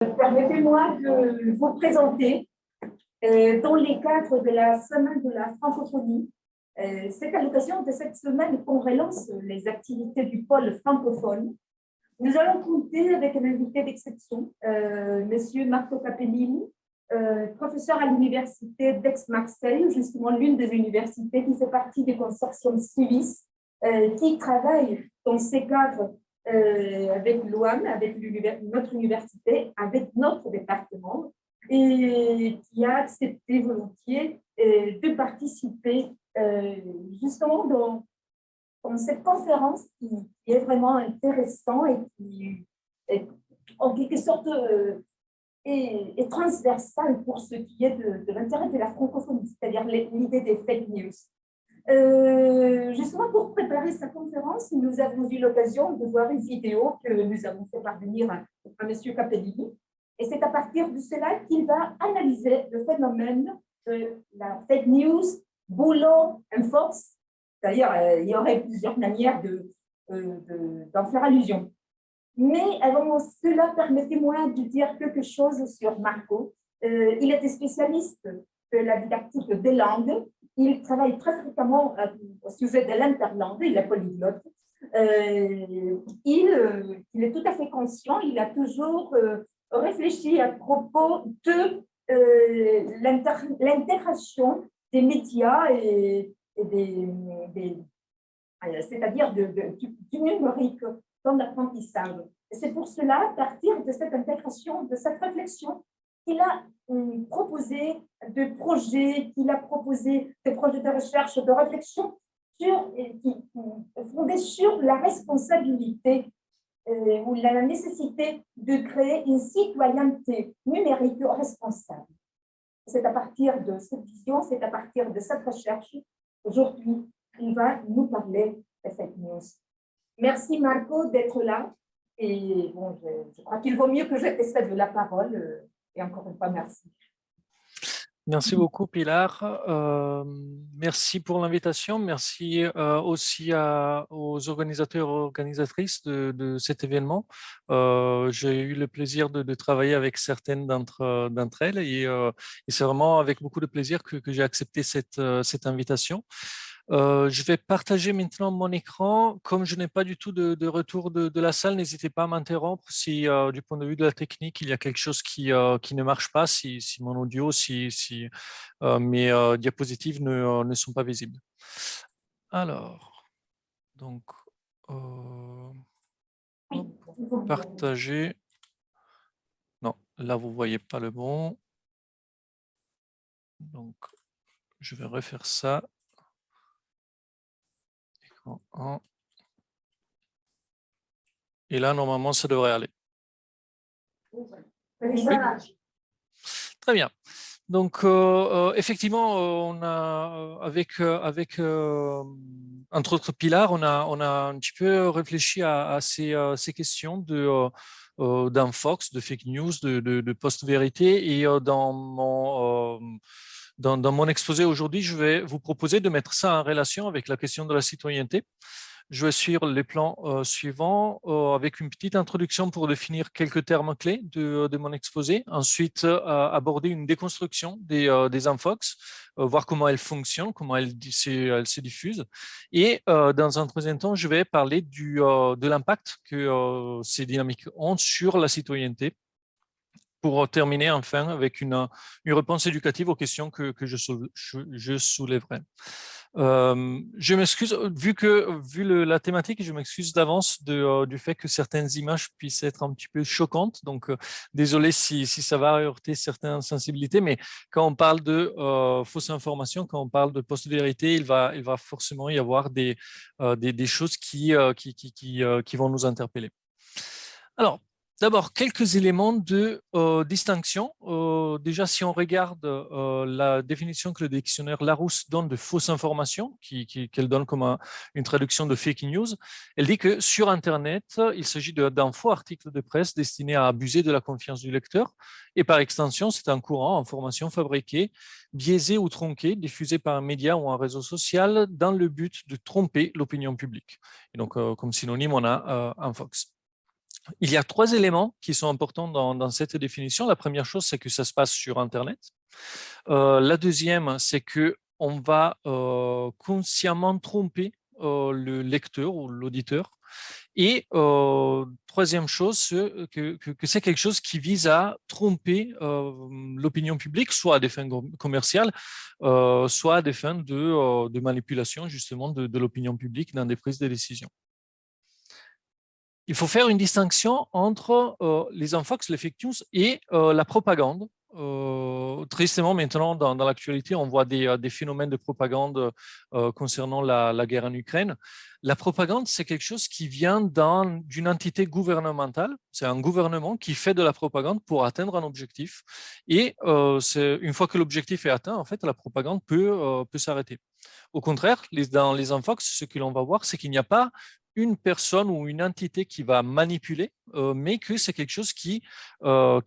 Permettez-moi de vous présenter, dans les cadres de la semaine de la francophonie, c'est à l'occasion de cette semaine qu'on relance les activités du pôle francophone. Nous allons compter avec un invité d'exception, Monsieur Marco Capellini, professeur à l'université d'Aix-Marseille, justement l'une des universités qui fait partie du consortium Civis, qui travaille dans ces cadres avec l'OAM, avec notre université, avec notre département, et qui a accepté volontiers de participer justement dans cette conférence qui est vraiment intéressante et qui est en quelque sorte est transversale pour ce qui est de l'intérêt de la francophonie, c'est-à-dire l'idée des fake news. Justement, pour préparer sa conférence, nous avons eu l'occasion de voir une vidéo que nous avons fait parvenir à M. Capellini. Et c'est à partir de cela qu'il va analyser le phénomène de la fake news, boulot, infox. D'ailleurs, il y aurait plusieurs manières d'en faire allusion. Mais avant cela, permettez-moi de dire quelque chose sur Marco. Il était spécialiste de la didactique des langues. Il travaille très fréquemment au sujet de l'interlangue, il est polyglotte. Il est tout à fait conscient, il a toujours réfléchi à propos de l'intégration des médias c'est-à-dire du numérique dans l'apprentissage. C'est pour cela, à partir de cette intégration, de cette réflexion, qu'il a proposé des projets de recherche, de réflexion fondés sur la responsabilité ou la nécessité de créer une citoyenneté numérique responsable. C'est à partir de cette vision, c'est à partir de cette recherche, aujourd'hui, il va nous parler de fake news. Merci Marco d'être là. Et bon, je crois qu'il vaut mieux que je te cède la parole. Et encore une fois, merci. Merci beaucoup, Pilar. Merci pour l'invitation. Merci aussi aux organisateurs et organisatrices de cet événement. J'ai eu le plaisir de travailler avec certaines d'entre elles et c'est vraiment avec beaucoup de plaisir que j'ai accepté cette invitation. Je vais partager maintenant mon écran. Comme je n'ai pas du tout de retour de la salle, n'hésitez pas à m'interrompre si du point de vue de la technique, il y a quelque chose qui ne marche pas, si mon audio, si mes diapositives ne sont pas visibles. Alors, donc, partager. Non, là, vous ne voyez pas le bon. Donc, je vais refaire ça. Et là, normalement, ça devrait aller. Oui. Très bien. Donc, effectivement, on a, avec entre autres Pilar, on a un petit peu réfléchi à ces questions d'infox, de fake news, de post-vérité. Et dans mon exposé aujourd'hui, je vais vous proposer de mettre ça en relation avec la question de la citoyenneté. Je vais suivre les plans suivants avec une petite introduction pour définir quelques termes clés de mon exposé. Ensuite, aborder une déconstruction des infox, voir comment elles fonctionnent, comment elles se diffusent. Et dans un troisième temps, je vais parler de l'impact que ces dynamiques ont sur la citoyenneté, pour terminer enfin avec une réponse éducative aux questions que je soulèverai. Je m'excuse, vu la thématique, je m'excuse d'avance du fait que certaines images puissent être un petit peu choquantes. Donc, désolé si ça va heurter certaines sensibilités, mais quand on parle de fausses informations, quand on parle de post-vérité, il va forcément y avoir des choses qui vont nous interpeller. Alors, d'abord, quelques éléments de distinction. Déjà, si on regarde la définition que le dictionnaire Larousse donne de fausses informations, qu'elle donne comme une traduction de fake news, elle dit que sur Internet, il s'agit d'un faux article de presse destiné à abuser de la confiance du lecteur. Et par extension, c'est un courant, information fabriquée, biaisée ou tronquée, diffusée par un média ou un réseau social dans le but de tromper l'opinion publique. Et donc, comme synonyme, on a infox. Il y a 3 éléments qui sont importants dans cette définition. La première chose, c'est que ça se passe sur Internet. La deuxième, c'est qu'on va consciemment tromper le lecteur ou l'auditeur. Et troisième chose, que c'est quelque chose qui vise à tromper l'opinion publique, soit à des fins commerciales, soit à des fins de manipulation justement de l'opinion publique dans des prises de décision. Il faut faire une distinction entre les infox, les fake news et la propagande. Tristement, maintenant, dans l'actualité, on voit des phénomènes de propagande concernant la guerre en Ukraine. La propagande, c'est quelque chose qui vient d'une entité gouvernementale. C'est un gouvernement qui fait de la propagande pour atteindre un objectif. Et une fois que l'objectif est atteint, en fait, la propagande peut s'arrêter. Au contraire, dans les infox, ce que l'on va voir, c'est qu'il n'y a pas une personne ou une entité qui va manipuler, mais que c'est quelque chose qui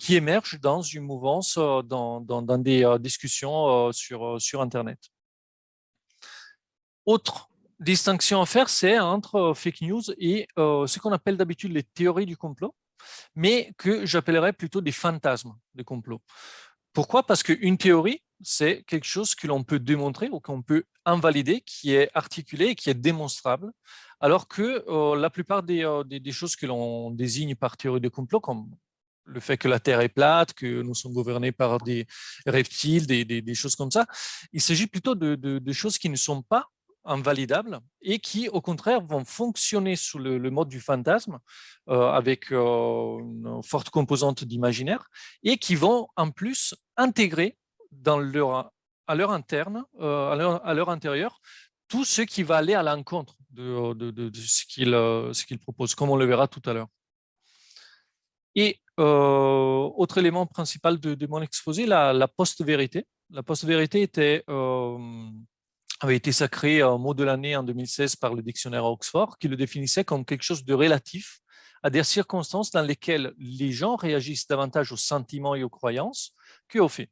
émerge dans une mouvance, dans des discussions sur Internet. Autre distinction à faire, c'est entre fake news et ce qu'on appelle d'habitude les théories du complot, mais que j'appellerais plutôt des fantasmes de complot. Pourquoi? Parce qu'une théorie, c'est quelque chose que l'on peut démontrer ou qu'on peut invalider, qui est articulé et qui est démonstrable, alors que la plupart des choses que l'on désigne par théorie de complot, comme le fait que la Terre est plate, que nous sommes gouvernés par des reptiles, des choses comme ça, il s'agit plutôt de choses qui ne sont pas invalidables et qui, au contraire, vont fonctionner sous le mode du fantasme avec une forte composante d'imaginaire et qui vont en plus intégrer à leur intérieur tout ce qui va aller à l'encontre de ce qu'il propose, comme on le verra tout à l'heure. Et autre élément principal de mon exposé, la post-vérité. La post-vérité avait été sacré mot de l'année en 2016 par le dictionnaire Oxford, qui le définissait comme quelque chose de relatif à des circonstances dans lesquelles les gens réagissent davantage aux sentiments et aux croyances qu'aux faits.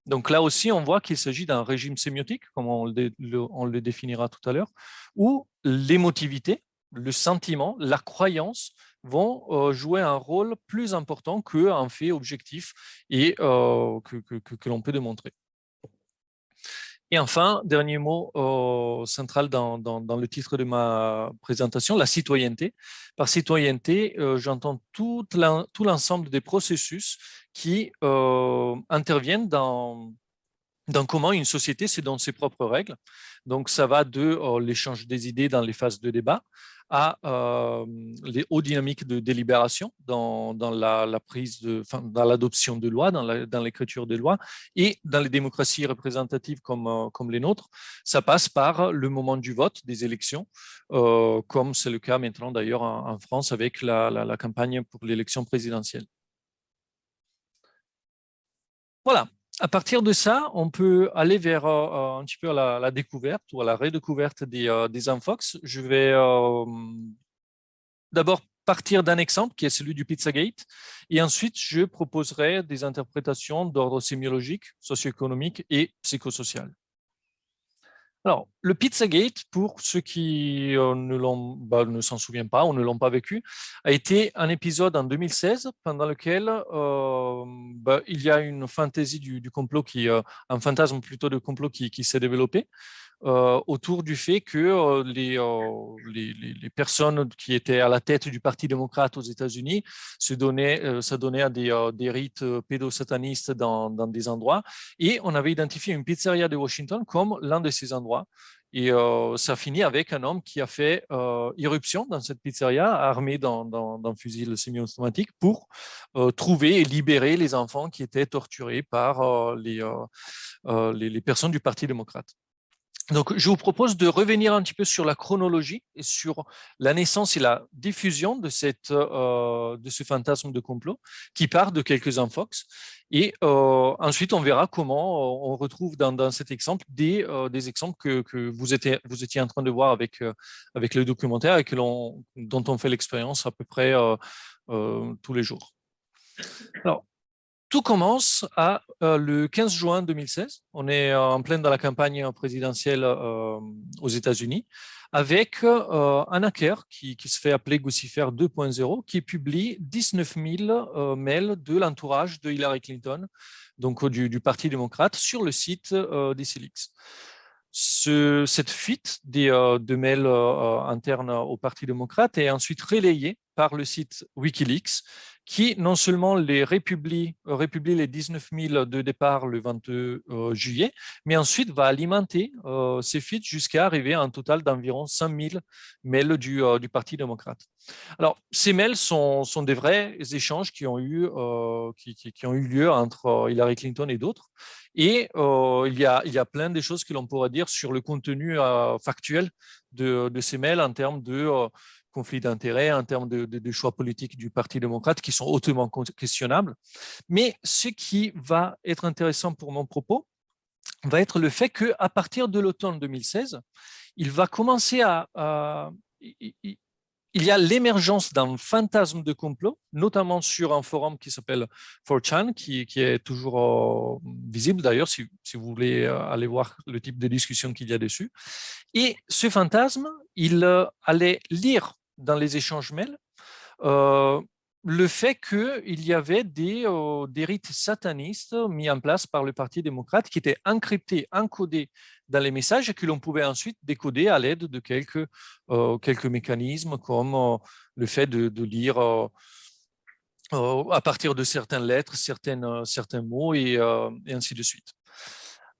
Donc là aussi, on voit qu'il s'agit d'un régime sémiotique, comme on le définira tout à l'heure, où l'émotivité, le sentiment, la croyance vont jouer un rôle plus important qu'un fait objectif et que l'on peut démontrer. Et enfin, dernier mot central dans le titre de ma présentation, la citoyenneté. Par citoyenneté, j'entends tout l'ensemble des processus qui interviennent dans comment une société se donne ses propres règles. Donc, ça va de l'échange des idées dans les phases de débat aux dynamiques de délibération dans dans l'adoption de lois, dans l'écriture de lois, et dans les démocraties représentatives comme les nôtres, ça passe par le moment du vote des élections, comme c'est le cas maintenant d'ailleurs en France avec la campagne pour l'élection présidentielle. Voilà. À partir de ça, on peut aller vers un petit peu la découverte ou à la redécouverte des infox. Je vais d'abord partir d'un exemple qui est celui du Pizzagate et ensuite je proposerai des interprétations d'ordre sémiologique, socio-économique et psychosocial. Alors, le Pizzagate, pour ceux qui ne s'en souviennent pas ou ne l'ont pas vécu, a été un épisode en 2016 pendant lequel il y a une fantaisie du complot, un fantasme plutôt de complot qui s'est développé autour du fait que les personnes qui étaient à la tête du Parti démocrate aux États-Unis s'adonnaient à des rites pédosatanistes dans des endroits. Et on avait identifié une pizzeria de Washington comme l'un de ces endroits. Et ça finit avec un homme qui a fait irruption dans cette pizzeria, armé d'un fusil semi-automatique, pour trouver et libérer les enfants qui étaient torturés par les personnes du Parti démocrate. Donc, je vous propose de revenir un petit peu sur la chronologie et sur la naissance et la diffusion de ce fantasme de complot qui part de quelques infox. Et ensuite, on verra comment on retrouve dans cet exemple des exemples que vous étiez en train de voir avec le documentaire et dont on fait l'expérience à peu près tous les jours. Alors, Tout commence le 15 juin 2016. On est en pleine dans la campagne présidentielle aux États-Unis avec un hacker qui se fait appeler Guccifer 2.0 qui publie 19 000 mails de l'entourage de Hillary Clinton, donc du Parti démocrate, sur le site d'Wikileaks. Cette fuite de mails internes au Parti démocrate est ensuite relayée par le site Wikileaks, qui non seulement les republie les 19 000 de départ le 22 juillet, mais ensuite va alimenter ces fuites jusqu'à arriver à un total d'environ 5 000 mails du Parti démocrate. Alors, ces mails sont des vrais échanges qui ont eu lieu entre Hillary Clinton et d'autres. Et il y a plein de choses que l'on pourrait dire sur le contenu factuel de ces mails en termes de conflits d'intérêts, en termes de choix politiques du Parti démocrate qui sont hautement questionnables. Mais ce qui va être intéressant pour mon propos va être le fait qu'à partir de l'automne 2016, il va commencer il y a l'émergence d'un fantasme de complot, notamment sur un forum qui s'appelle 4chan, qui est toujours visible d'ailleurs, si vous voulez aller voir le type de discussion qu'il y a dessus. Et ce fantasme, il allait lire dans les échanges mails le fait qu'il y avait des rites satanistes mis en place par le Parti démocrate qui étaient encryptés, encodés dans les messages et que l'on pouvait ensuite décoder à l'aide de quelques mécanismes comme le fait de lire à partir de certaines lettres, certains mots et ainsi de suite.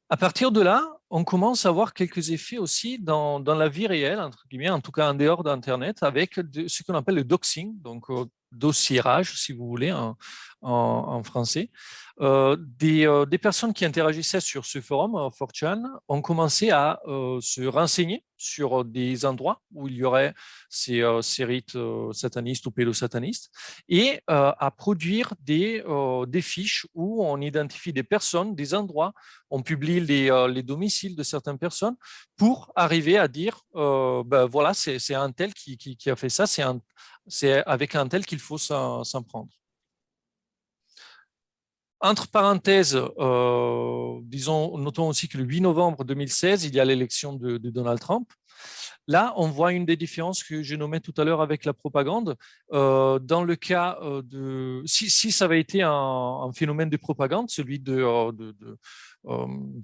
À partir de là, on commence à voir quelques effets aussi dans la vie réelle, entre guillemets, en tout cas en dehors d'Internet, avec ce qu'on appelle le doxing, donc dossiérage, si vous voulez, en français. Des personnes qui interagissaient sur ce forum, 4chan, ont commencé à se renseigner sur des endroits où il y aurait ces rites satanistes ou pédosatanistes et à produire des fiches où on identifie des personnes, des endroits, on publie les domiciles de certaines personnes pour arriver à dire ben voilà, c'est un tel qui a fait ça, c'est avec un tel qu'il faut s'en prendre. Entre parenthèses, notons aussi que le 8 novembre 2016, il y a l'élection de Donald Trump. Là, on voit une des différences que j'ai nommées tout à l'heure avec la propagande. Dans le cas si ça avait été un phénomène de propagande, celui de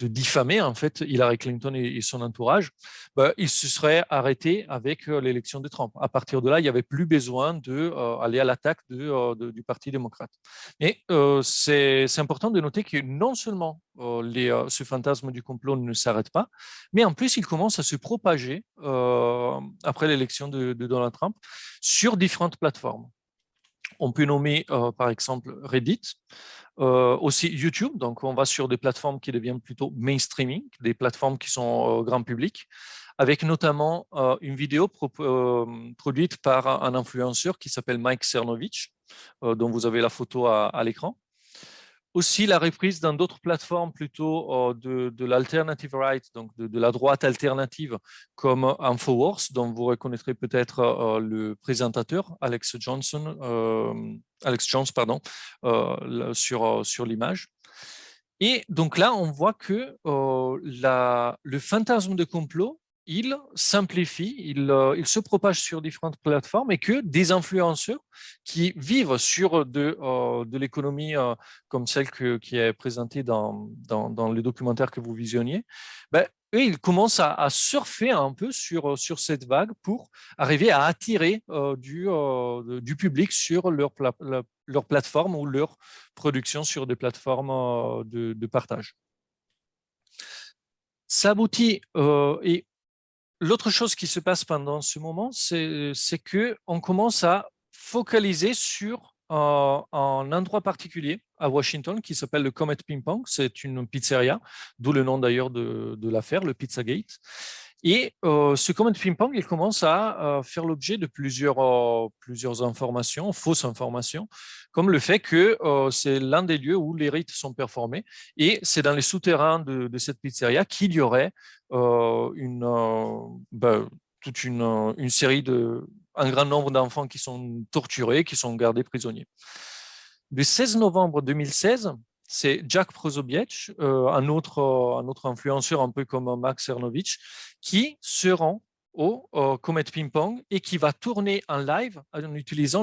diffamer en fait Hillary Clinton et son entourage, il se serait arrêté avec l'élection de Trump. À partir de là, il n'y avait plus besoin d'aller à l'attaque du Parti démocrate. Mais c'est important de noter que non seulement ce fantasme du complot ne s'arrête pas, mais en plus, il commence à se propager après l'élection de Donald Trump sur différentes plateformes. On peut nommer par exemple Reddit, aussi YouTube, donc on va sur des plateformes qui deviennent plutôt mainstreaming, des plateformes qui sont grand public, avec notamment une vidéo produite par un influenceur qui s'appelle Mike Cernovich, dont vous avez la photo à l'écran. Aussi la reprise dans d'autres plateformes plutôt de l'alternative right, donc de la droite alternative, comme Infowars, dont vous reconnaîtrez peut-être le présentateur, Alex Jones, sur l'image. Et donc là, on voit que le fantasme de complot, il simplifie, il se propage sur différentes plateformes et que des influenceurs qui vivent sur de l'économie comme celle qui est présentée dans le documentaire que vous visionniez, eux, ils commencent à surfer un peu sur cette vague pour arriver à attirer du public sur leur plateforme ou leur production sur des plateformes de partage. Ça aboutit et l'autre chose qui se passe pendant ce moment, c'est qu'on commence à focaliser sur un endroit particulier à Washington qui s'appelle le Comet Ping Pong. C'est une pizzeria, d'où le nom d'ailleurs de l'affaire, le Pizzagate. Et ce Comet Ping Pong, il commence à faire l'objet de plusieurs informations, fausses informations, comme le fait que c'est l'un des lieux où les rites sont performés. Et c'est dans les souterrains de cette pizzeria qu'il y aurait toute une série un grand nombre d'enfants qui sont torturés, qui sont gardés prisonniers. Le 16 novembre 2016, c'est Jack Prozobiec, un autre influenceur un peu comme Max Cernovich, qui se rend au Comet Ping Pong et qui va tourner en live en utilisant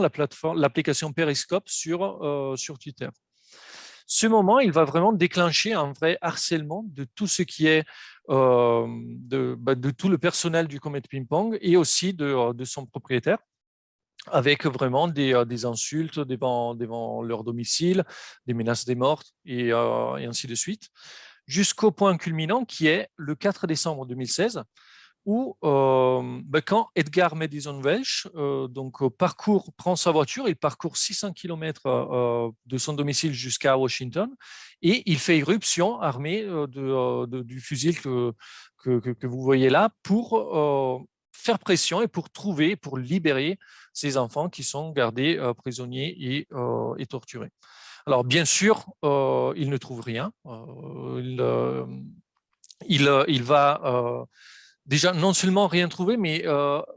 l'application Periscope sur Twitter. Ce moment, il va vraiment déclencher un vrai harcèlement de tout ce qui est de tout le personnel du Comet Ping Pong et aussi de son propriétaire, avec vraiment des insultes devant leur domicile, des menaces de mort et ainsi de suite, jusqu'au point culminant qui est le 4 décembre 2016, où quand Edgar Madison Welch prend sa voiture, il parcourt 600 km de son domicile jusqu'à Washington et il fait irruption armé du fusil que vous voyez là pour faire pression et pour libérer ces enfants qui sont gardés prisonniers et torturés. Alors, bien sûr, il ne trouve rien. Il va déjà non seulement rien trouver, mais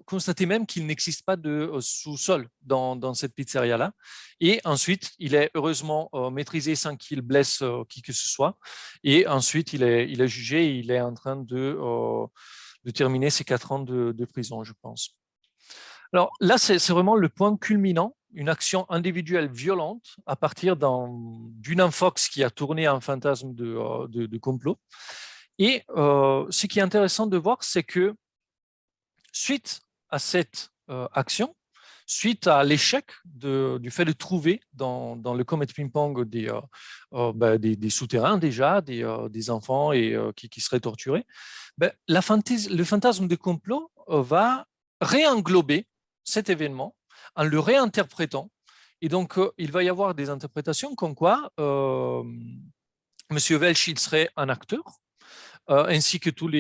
constater même qu'il n'existe pas de sous-sol dans cette pizzeria-là. Et ensuite, il est heureusement maîtrisé sans qu'il blesse qui que ce soit. Et ensuite, il est jugé et il est en train de terminer ses 4 ans de prison, je pense. Alors là, c'est vraiment le point culminant, une action individuelle violente à partir d'une infox qui a tourné un fantasme de complot. Et ce qui est intéressant de voir, c'est que suite à cette action, suite à l'échec du fait de trouver dans le Comet Ping Pong des souterrains déjà, des enfants qui seraient torturés, le fantasme de complot va réenglober cet événement en le réinterprétant. Et donc, il va y avoir des interprétations comme quoi M. Welch, il serait un acteur, ainsi que toutes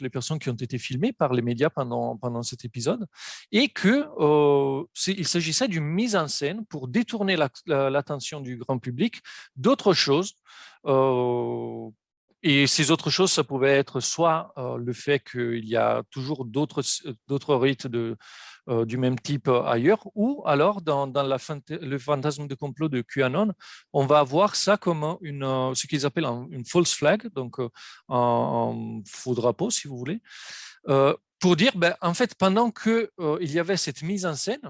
les personnes qui ont été filmées par les médias pendant cet épisode, et qu'il s'agissait d'une mise en scène pour détourner l'attention du grand public d'autres choses. Et ces autres choses, ça pouvait être soit le fait qu'il y a toujours d'autres rites du même type ailleurs, ou alors dans le fantasme de complot de QAnon, on va avoir ça comme ce qu'ils appellent une false flag, donc un faux drapeau, si vous voulez, pour dire, en fait, pendant qu'il y avait cette mise en scène,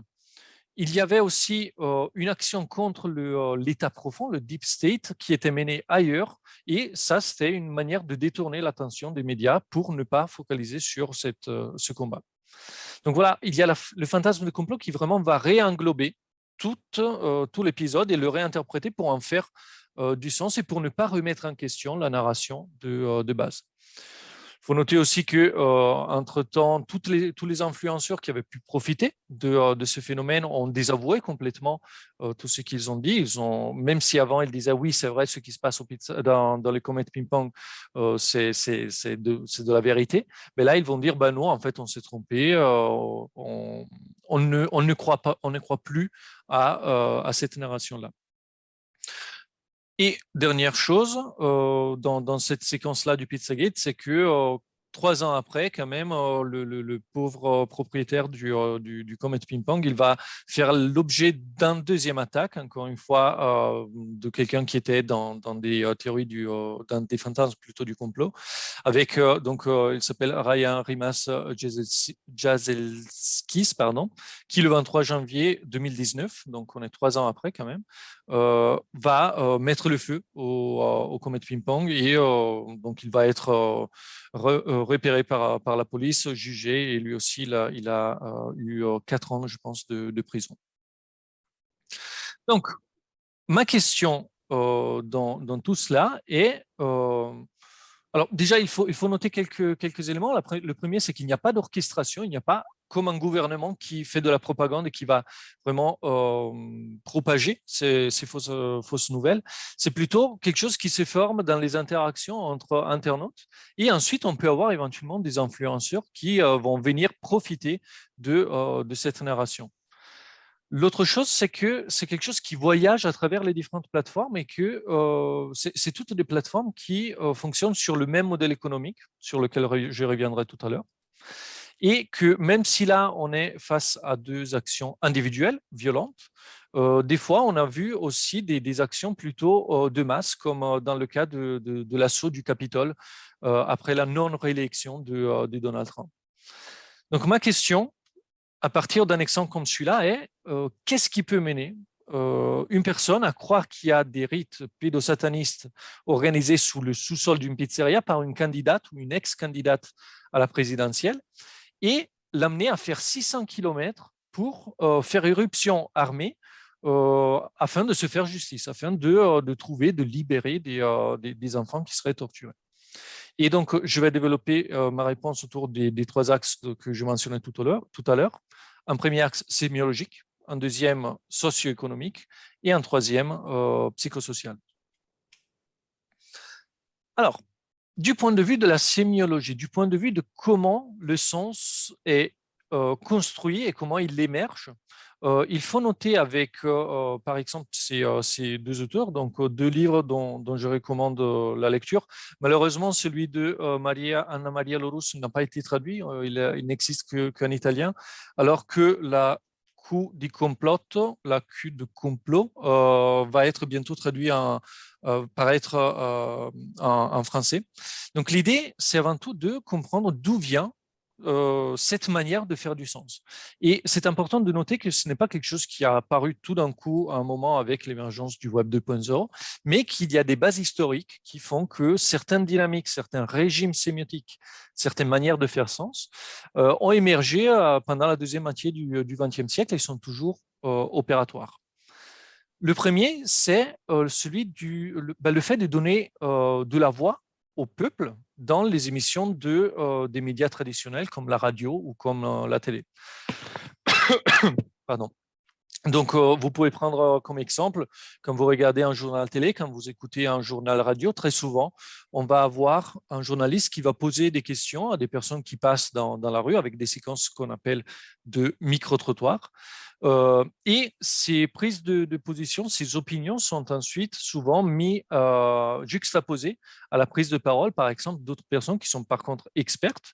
il y avait aussi une action contre l'État profond, le Deep State, qui était menée ailleurs. Et ça, c'était une manière de détourner l'attention des médias pour ne pas focaliser sur ce combat. Donc voilà, il y a le fantasme de complot qui vraiment va réenglober tout l'épisode et le réinterpréter pour en faire du sens et pour ne pas remettre en question la narration de base. Il faut noter aussi que, entre-temps, tous les influenceurs qui avaient pu profiter de ce phénomène ont désavoué complètement tout ce qu'ils ont dit. Même si avant ils disaient oui, c'est vrai, ce qui se passe dans les Comet Ping Pong, c'est de la vérité. Mais là, ils vont dire non, en fait, on s'est trompé. On ne croit plus à cette narration-là. Et dernière chose, dans cette séquence-là du Pizzagate, c'est que 3 ans après, quand même, le pauvre propriétaire du Comet Ping Pong, il va faire l'objet d'une deuxième attaque, encore une fois, de quelqu'un qui était dans des théories dans des fantasmes plutôt du complot, avec il s'appelle Ryan Rimas Jazelskis, qui le 23 janvier 2019, donc on est 3 ans après quand même, va mettre le feu au Comet Ping Pong et donc il va être repéré par la police, jugé et lui aussi il a eu 4 ans, je pense, de prison. Donc, ma question dans tout cela est alors déjà, il faut noter quelques éléments. Le premier, c'est qu'il n'y a pas d'orchestration, il n'y a pas comme un gouvernement qui fait de la propagande et qui va vraiment propager ces fausses nouvelles. C'est plutôt quelque chose qui se forme dans les interactions entre internautes. Et ensuite, on peut avoir éventuellement des influenceurs qui vont venir profiter de cette narration. L'autre chose, c'est que c'est quelque chose qui voyage à travers les différentes plateformes et que c'est toutes des plateformes qui fonctionnent sur le même modèle économique, sur lequel je reviendrai tout à l'heure. Et que même si là, on est face à 2 actions individuelles, violentes, Des fois, on a vu aussi des actions plutôt de masse, comme dans le cas de l'assaut du Capitole après la non-réélection de Donald Trump. Donc, ma question, à partir d'un exemple comme celui-là, est qu'est-ce qui peut mener une personne à croire qu'il y a des rites pédosatanistes organisés sous le sous-sol d'une pizzeria par une candidate ou une ex-candidate à la présidentielle et l'amener à faire 600 km pour faire éruption armée afin de se faire justice, afin de trouver, de libérer des enfants qui seraient torturés. Et donc, je vais développer ma réponse autour des trois axes que je mentionnais tout à l'heure. Un premier axe sémiologique, un deuxième socio-économique et un troisième psychosocial. Alors, du point de vue de la sémiologie, du point de vue de comment le sens est construit et comment il émerge, il faut noter avec, par exemple, ces deux auteurs, donc deux livres dont je recommande la lecture. Malheureusement, celui de Anna Maria Lorus n'a pas été traduit, il n'existe qu'en italien, alors que la Q di complotto, la Q de complot, va être bientôt traduit paraître en français. Donc l'idée, c'est avant tout de comprendre d'où vient cette manière de faire du sens. Et c'est important de noter que ce n'est pas quelque chose qui a apparu tout d'un coup à un moment avec l'émergence du Web 2.0, mais qu'il y a des bases historiques qui font que certaines dynamiques, certains régimes sémiotiques, certaines manières de faire sens ont émergé pendant la deuxième moitié du XXe siècle et sont toujours opératoires. Le premier, c'est celui le fait de donner de la voix au peuple dans les émissions des médias traditionnels comme la radio ou comme la télé. Pardon. Donc, vous pouvez prendre comme exemple, quand vous regardez un journal télé, quand vous écoutez un journal radio, très souvent, on va avoir un journaliste qui va poser des questions à des personnes qui passent dans la rue avec des séquences qu'on appelle de micro-trottoirs. Et ces prises de position, ces opinions sont ensuite souvent juxtaposées à la prise de parole, par exemple, d'autres personnes qui sont par contre expertes,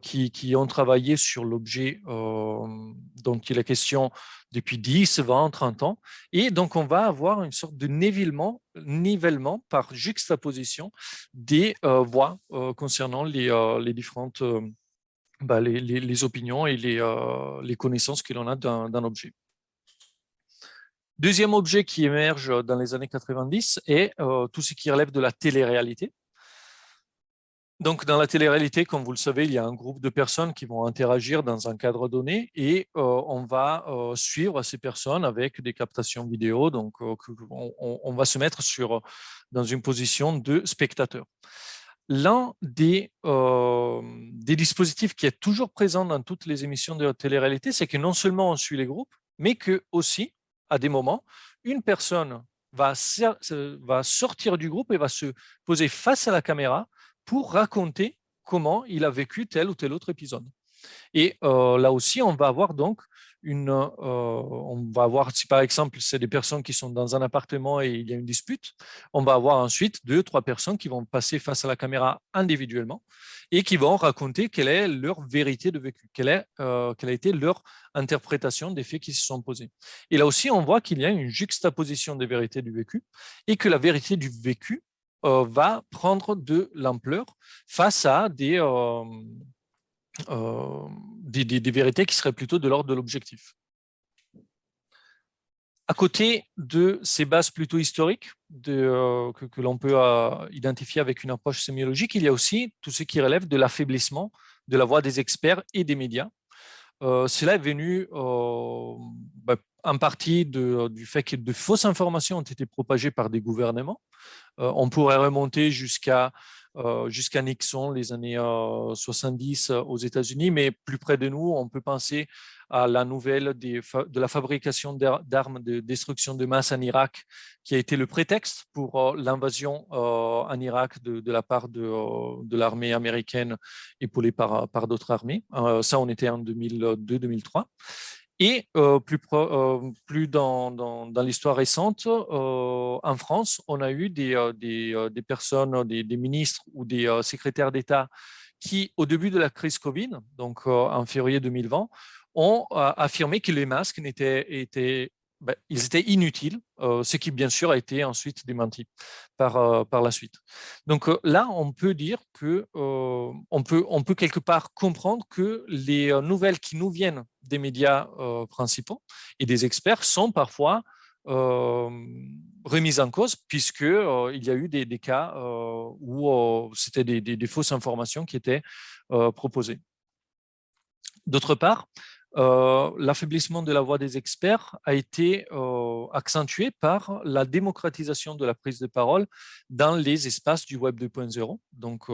qui ont travaillé sur l'objet dont il est question depuis 10, 20, 30 ans. Et donc, on va avoir une sorte de nivellement par juxtaposition des voix concernant les différentes les opinions et les connaissances que l'on a d'un objet. Deuxième objet qui émerge dans les années 90 est tout ce qui relève de la télé-réalité. Donc, dans la télé-réalité, comme vous le savez, il y a un groupe de personnes qui vont interagir dans un cadre donné et on va suivre ces personnes avec des captations vidéo. Donc, on va se mettre dans une position de spectateur. L'un des dispositifs qui est toujours présent dans toutes les émissions de télé-réalité, c'est que non seulement on suit les groupes, mais que aussi, à des moments, une personne va sortir du groupe et va se poser face à la caméra pour raconter comment il a vécu tel ou tel autre épisode. Et là aussi, on va avoir donc si par exemple c'est des personnes qui sont dans un appartement et il y a une dispute, on va avoir ensuite 2, 3 personnes qui vont passer face à la caméra individuellement et qui vont raconter quelle est leur vérité de vécu, quelle a été leur interprétation des faits qui se sont posés. Et là aussi, on voit qu'il y a une juxtaposition des vérités du vécu et que la vérité du vécu va prendre de l'ampleur face à des vérités qui seraient plutôt de l'ordre de l'objectif. À côté de ces bases plutôt historiques que l'on peut identifier avec une approche sémiologique, il y a aussi tout ce qui relève de l'affaiblissement de la voix des experts et des médias. Cela est venu en partie du fait que de fausses informations ont été propagées par des gouvernements. On pourrait remonter jusqu'à Nixon, les années 70 aux États-Unis, mais plus près de nous, on peut penser à la nouvelle de la fabrication d'armes de destruction de masse en Irak, qui a été le prétexte pour l'invasion en Irak de la part de l'armée américaine épaulée par d'autres armées. Ça, on était en 2002-2003. Et plus dans l'histoire récente, en France, on a eu des personnes, des ministres ou des secrétaires d'État qui, au début de la crise Covid, donc en février 2020, ont affirmé que les masques étaient ils étaient inutiles, ce qui bien sûr a été ensuite démenti par la suite. Donc là, on peut dire que on peut quelque part comprendre que les nouvelles qui nous viennent des médias principaux et des experts sont parfois remises en cause, puisque il y a eu des cas où c'était des fausses informations qui étaient proposées. D'autre part, l'affaiblissement de la voix des experts a été accentué par la démocratisation de la prise de parole dans les espaces du Web 2.0, donc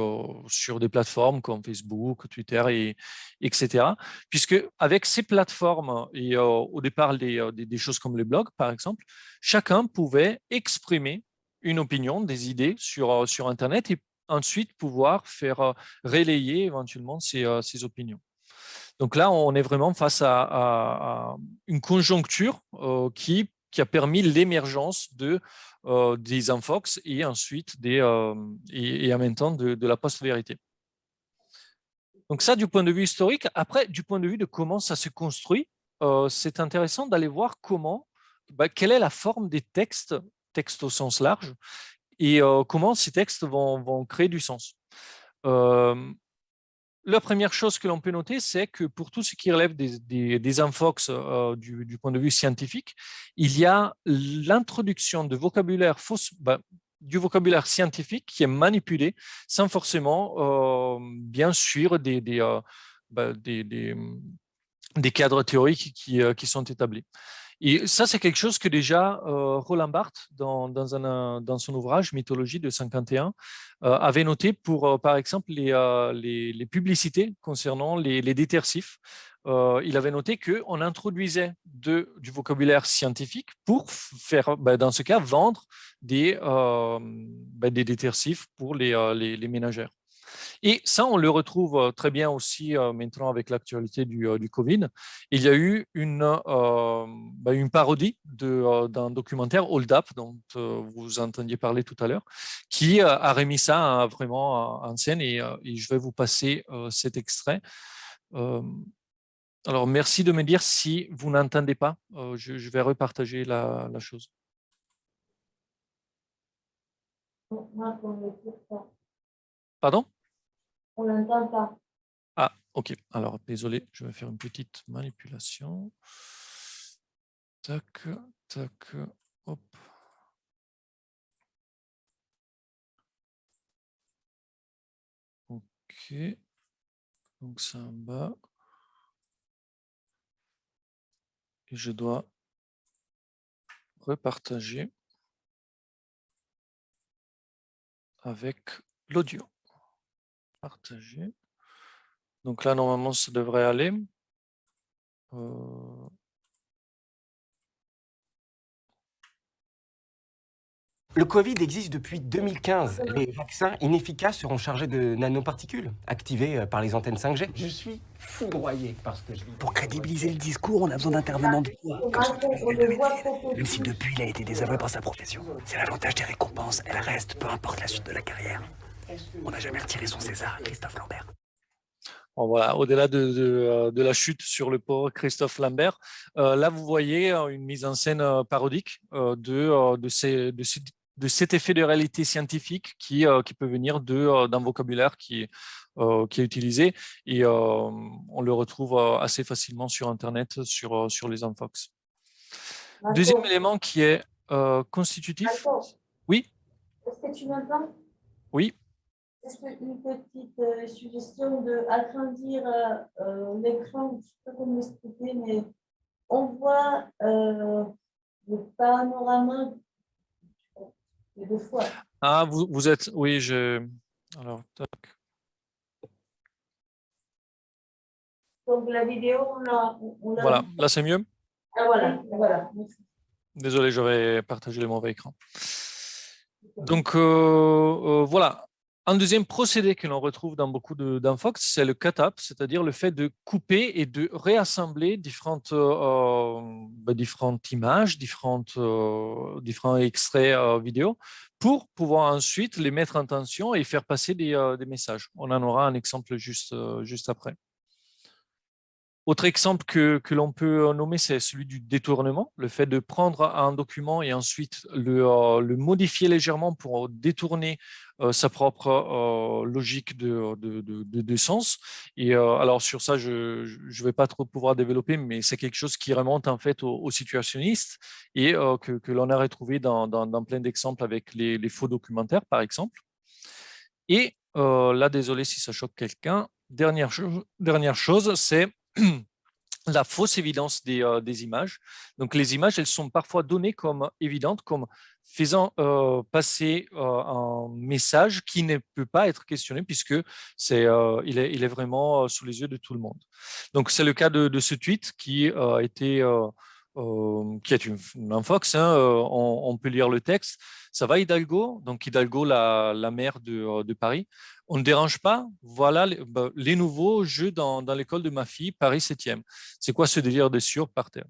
sur des plateformes comme Facebook, Twitter, etc. Puisque avec ces plateformes et au départ des choses comme les blogs, par exemple, chacun pouvait exprimer une opinion, des idées sur Internet et ensuite pouvoir faire relayer éventuellement ces opinions. Donc là, on est vraiment face à une conjoncture qui a permis l'émergence des infox et ensuite et en même temps de la post-vérité. Donc ça, du point de vue historique. Après, du point de vue de comment ça se construit, c'est intéressant d'aller voir quelle est la forme des textes au sens large, et comment ces textes vont créer du sens. La première chose que l'on peut noter, c'est que pour tout ce qui relève des infox du point de vue scientifique, il y a l'introduction de vocabulaire du vocabulaire scientifique qui est manipulé sans forcément bien sûr des cadres théoriques qui sont établis. Et ça, c'est quelque chose que déjà Roland Barthes, dans son ouvrage Mythologie de 51, avait noté pour, par exemple, les publicités concernant les détersifs. Il avait noté qu'on introduisait du vocabulaire scientifique pour faire, dans ce cas, vendre des détersifs pour les ménagères. Et ça, on le retrouve très bien aussi maintenant avec l'actualité du Covid. Il y a eu une parodie d'un documentaire, Hold Up, dont vous entendiez parler tout à l'heure, qui a remis ça vraiment en scène, et je vais vous passer cet extrait. Alors, merci de me dire si vous n'entendez pas. Je vais repartager la chose. Pardon? On l'entend pas. Ah, ok. Alors, désolé, je vais faire une petite manipulation. Tac, tac, hop. Ok. Donc, ça en bas. Et je dois repartager avec l'audio. Partager. Donc là, normalement, ça devrait aller. Le Covid existe depuis 2015. Les vaccins inefficaces seront chargés de nanoparticules, activées par les antennes 5G. Je suis foudroyé par ce que je lis. Pour crédibiliser le discours, on a besoin d'intervenants de foi, comme son domicile de médecine. Même si depuis, il a été désavoué par sa profession. C'est l'avantage des récompenses. Elle reste, peu importe la suite de la carrière. On n'a jamais retiré son César à Christophe Lambert. Bon, voilà, au-delà de la chute sur le pauvre Christophe Lambert, là, vous voyez une mise en scène parodique de cet effet de réalité scientifique qui peut venir d'un vocabulaire qui est utilisé, et on le retrouve assez facilement sur Internet, sur les infox. Deuxième élément qui est constitutif. Oui. Est-ce que tu m'entends? Oui. Est-ce qu'une petite suggestion d'agrandir l'écran, je ne sais pas comment l'expliquer, mais on voit le panorama de deux fois. Ah, vous êtes. Oui, alors, tac. Donc la vidéo, on l'a. Voilà, là c'est mieux. Ah, voilà. Désolé, j'avais partagé le mauvais écran. Donc voilà. Un deuxième procédé que l'on retrouve dans beaucoup d'infox, c'est le cut-up, c'est-à-dire le fait de couper et de réassembler différentes images, différents extraits vidéo, pour pouvoir ensuite les mettre en tension et faire passer des messages. On en aura un exemple juste après. Autre exemple que l'on peut nommer, c'est celui du détournement, le fait de prendre un document et ensuite le modifier légèrement pour détourner sa propre logique de sens. Et alors sur ça, je ne vais pas trop pouvoir développer, mais c'est quelque chose qui remonte en fait aux situationnistes et que l'on a retrouvé dans plein d'exemples avec les faux documentaires, par exemple. Et là, désolé si ça choque quelqu'un, dernière chose, c'est la fausse évidence des images. Donc, les images, elles sont parfois données comme évidentes, comme faisant passer un message qui ne peut pas être questionné puisque il est vraiment sous les yeux de tout le monde. Donc, c'est le cas de ce tweet qui qui est une infox, hein, on peut lire le texte. Ça va Hidalgo, donc Hidalgo, la maire de Paris. On ne dérange pas, voilà les nouveaux jeux dans l'école de ma fille, Paris 7e. C'est quoi ce délire de sur par terre?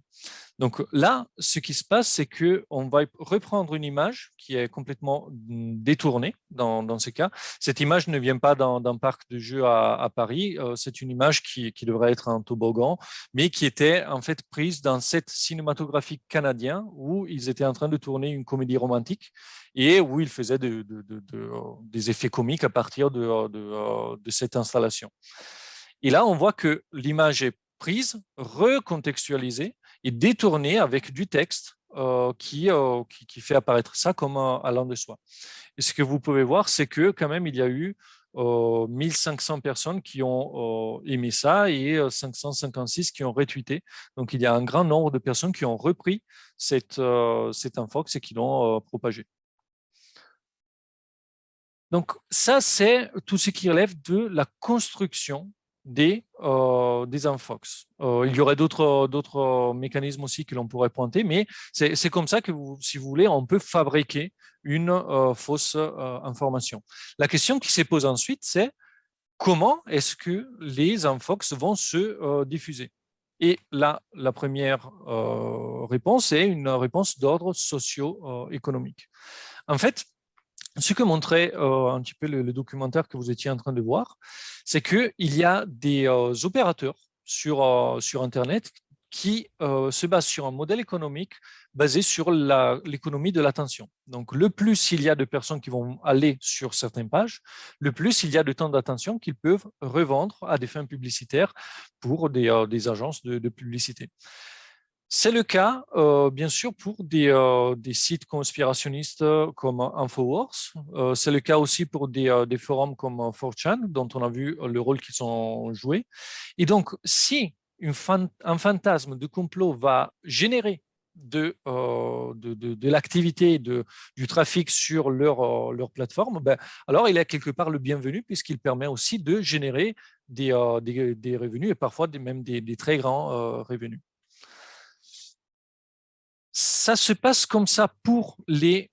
Donc là, ce qui se passe, c'est qu'on va reprendre une image qui est complètement détournée dans ce cas. Cette image ne vient pas d'un parc de jeux à Paris, c'est une image qui devrait être un toboggan, mais qui était en fait prise d'un set cinématographique canadien où ils étaient en train de tourner une comédie romantique et où ils faisaient des effets comiques à partir de cette installation. Et là, on voit que l'image est prise, recontextualisée et détournée avec du texte qui fait apparaître ça comme allant de soi. Et ce que vous pouvez voir, c'est que quand même, il y a eu 1500 personnes qui ont aimé ça et 556 qui ont retweeté. Donc, il y a un grand nombre de personnes qui ont repris cette infox et qui l'ont propagée. Donc, ça, c'est tout ce qui relève de la construction des infox. Il y aurait d'autres mécanismes aussi que l'on pourrait pointer, mais c'est comme ça que, si vous voulez, on peut fabriquer une fausse information. La question qui se pose ensuite, c'est comment est-ce que les infox vont se diffuser? Et là, la première réponse est une réponse d'ordre socio-économique. En fait, ce que montrait un petit peu le documentaire que vous étiez en train de voir, c'est qu'il y a des opérateurs sur Internet qui se basent sur un modèle économique basé sur l'économie de l'attention. Donc, le plus il y a de personnes qui vont aller sur certaines pages, le plus il y a de temps d'attention qu'ils peuvent revendre à des fins publicitaires pour des agences de publicité. C'est le cas, bien sûr, pour des sites conspirationnistes comme Infowars. C'est le cas aussi pour des forums comme 4chan, dont on a vu le rôle qu'ils ont joué. Et donc, si un fantasme de complot va générer de l'activité, du trafic sur leur plateforme, ben, alors il est quelque part le bienvenu puisqu'il permet aussi de générer des revenus et parfois même des très grands revenus. Ça se passe comme ça pour les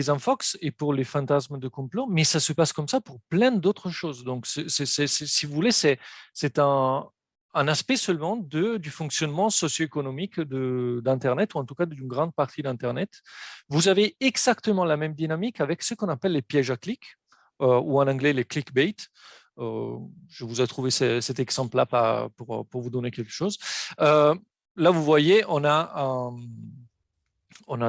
infox et pour les fantasmes de complot, mais ça se passe comme ça pour plein d'autres choses. Donc, si vous voulez, c'est un aspect seulement du fonctionnement socio-économique d'Internet, ou en tout cas d'une grande partie d'Internet. Vous avez exactement la même dynamique avec ce qu'on appelle les pièges à clics, ou en anglais les clickbait. Je vous ai trouvé cet exemple-là pour vous donner quelque chose. Là, vous voyez, on a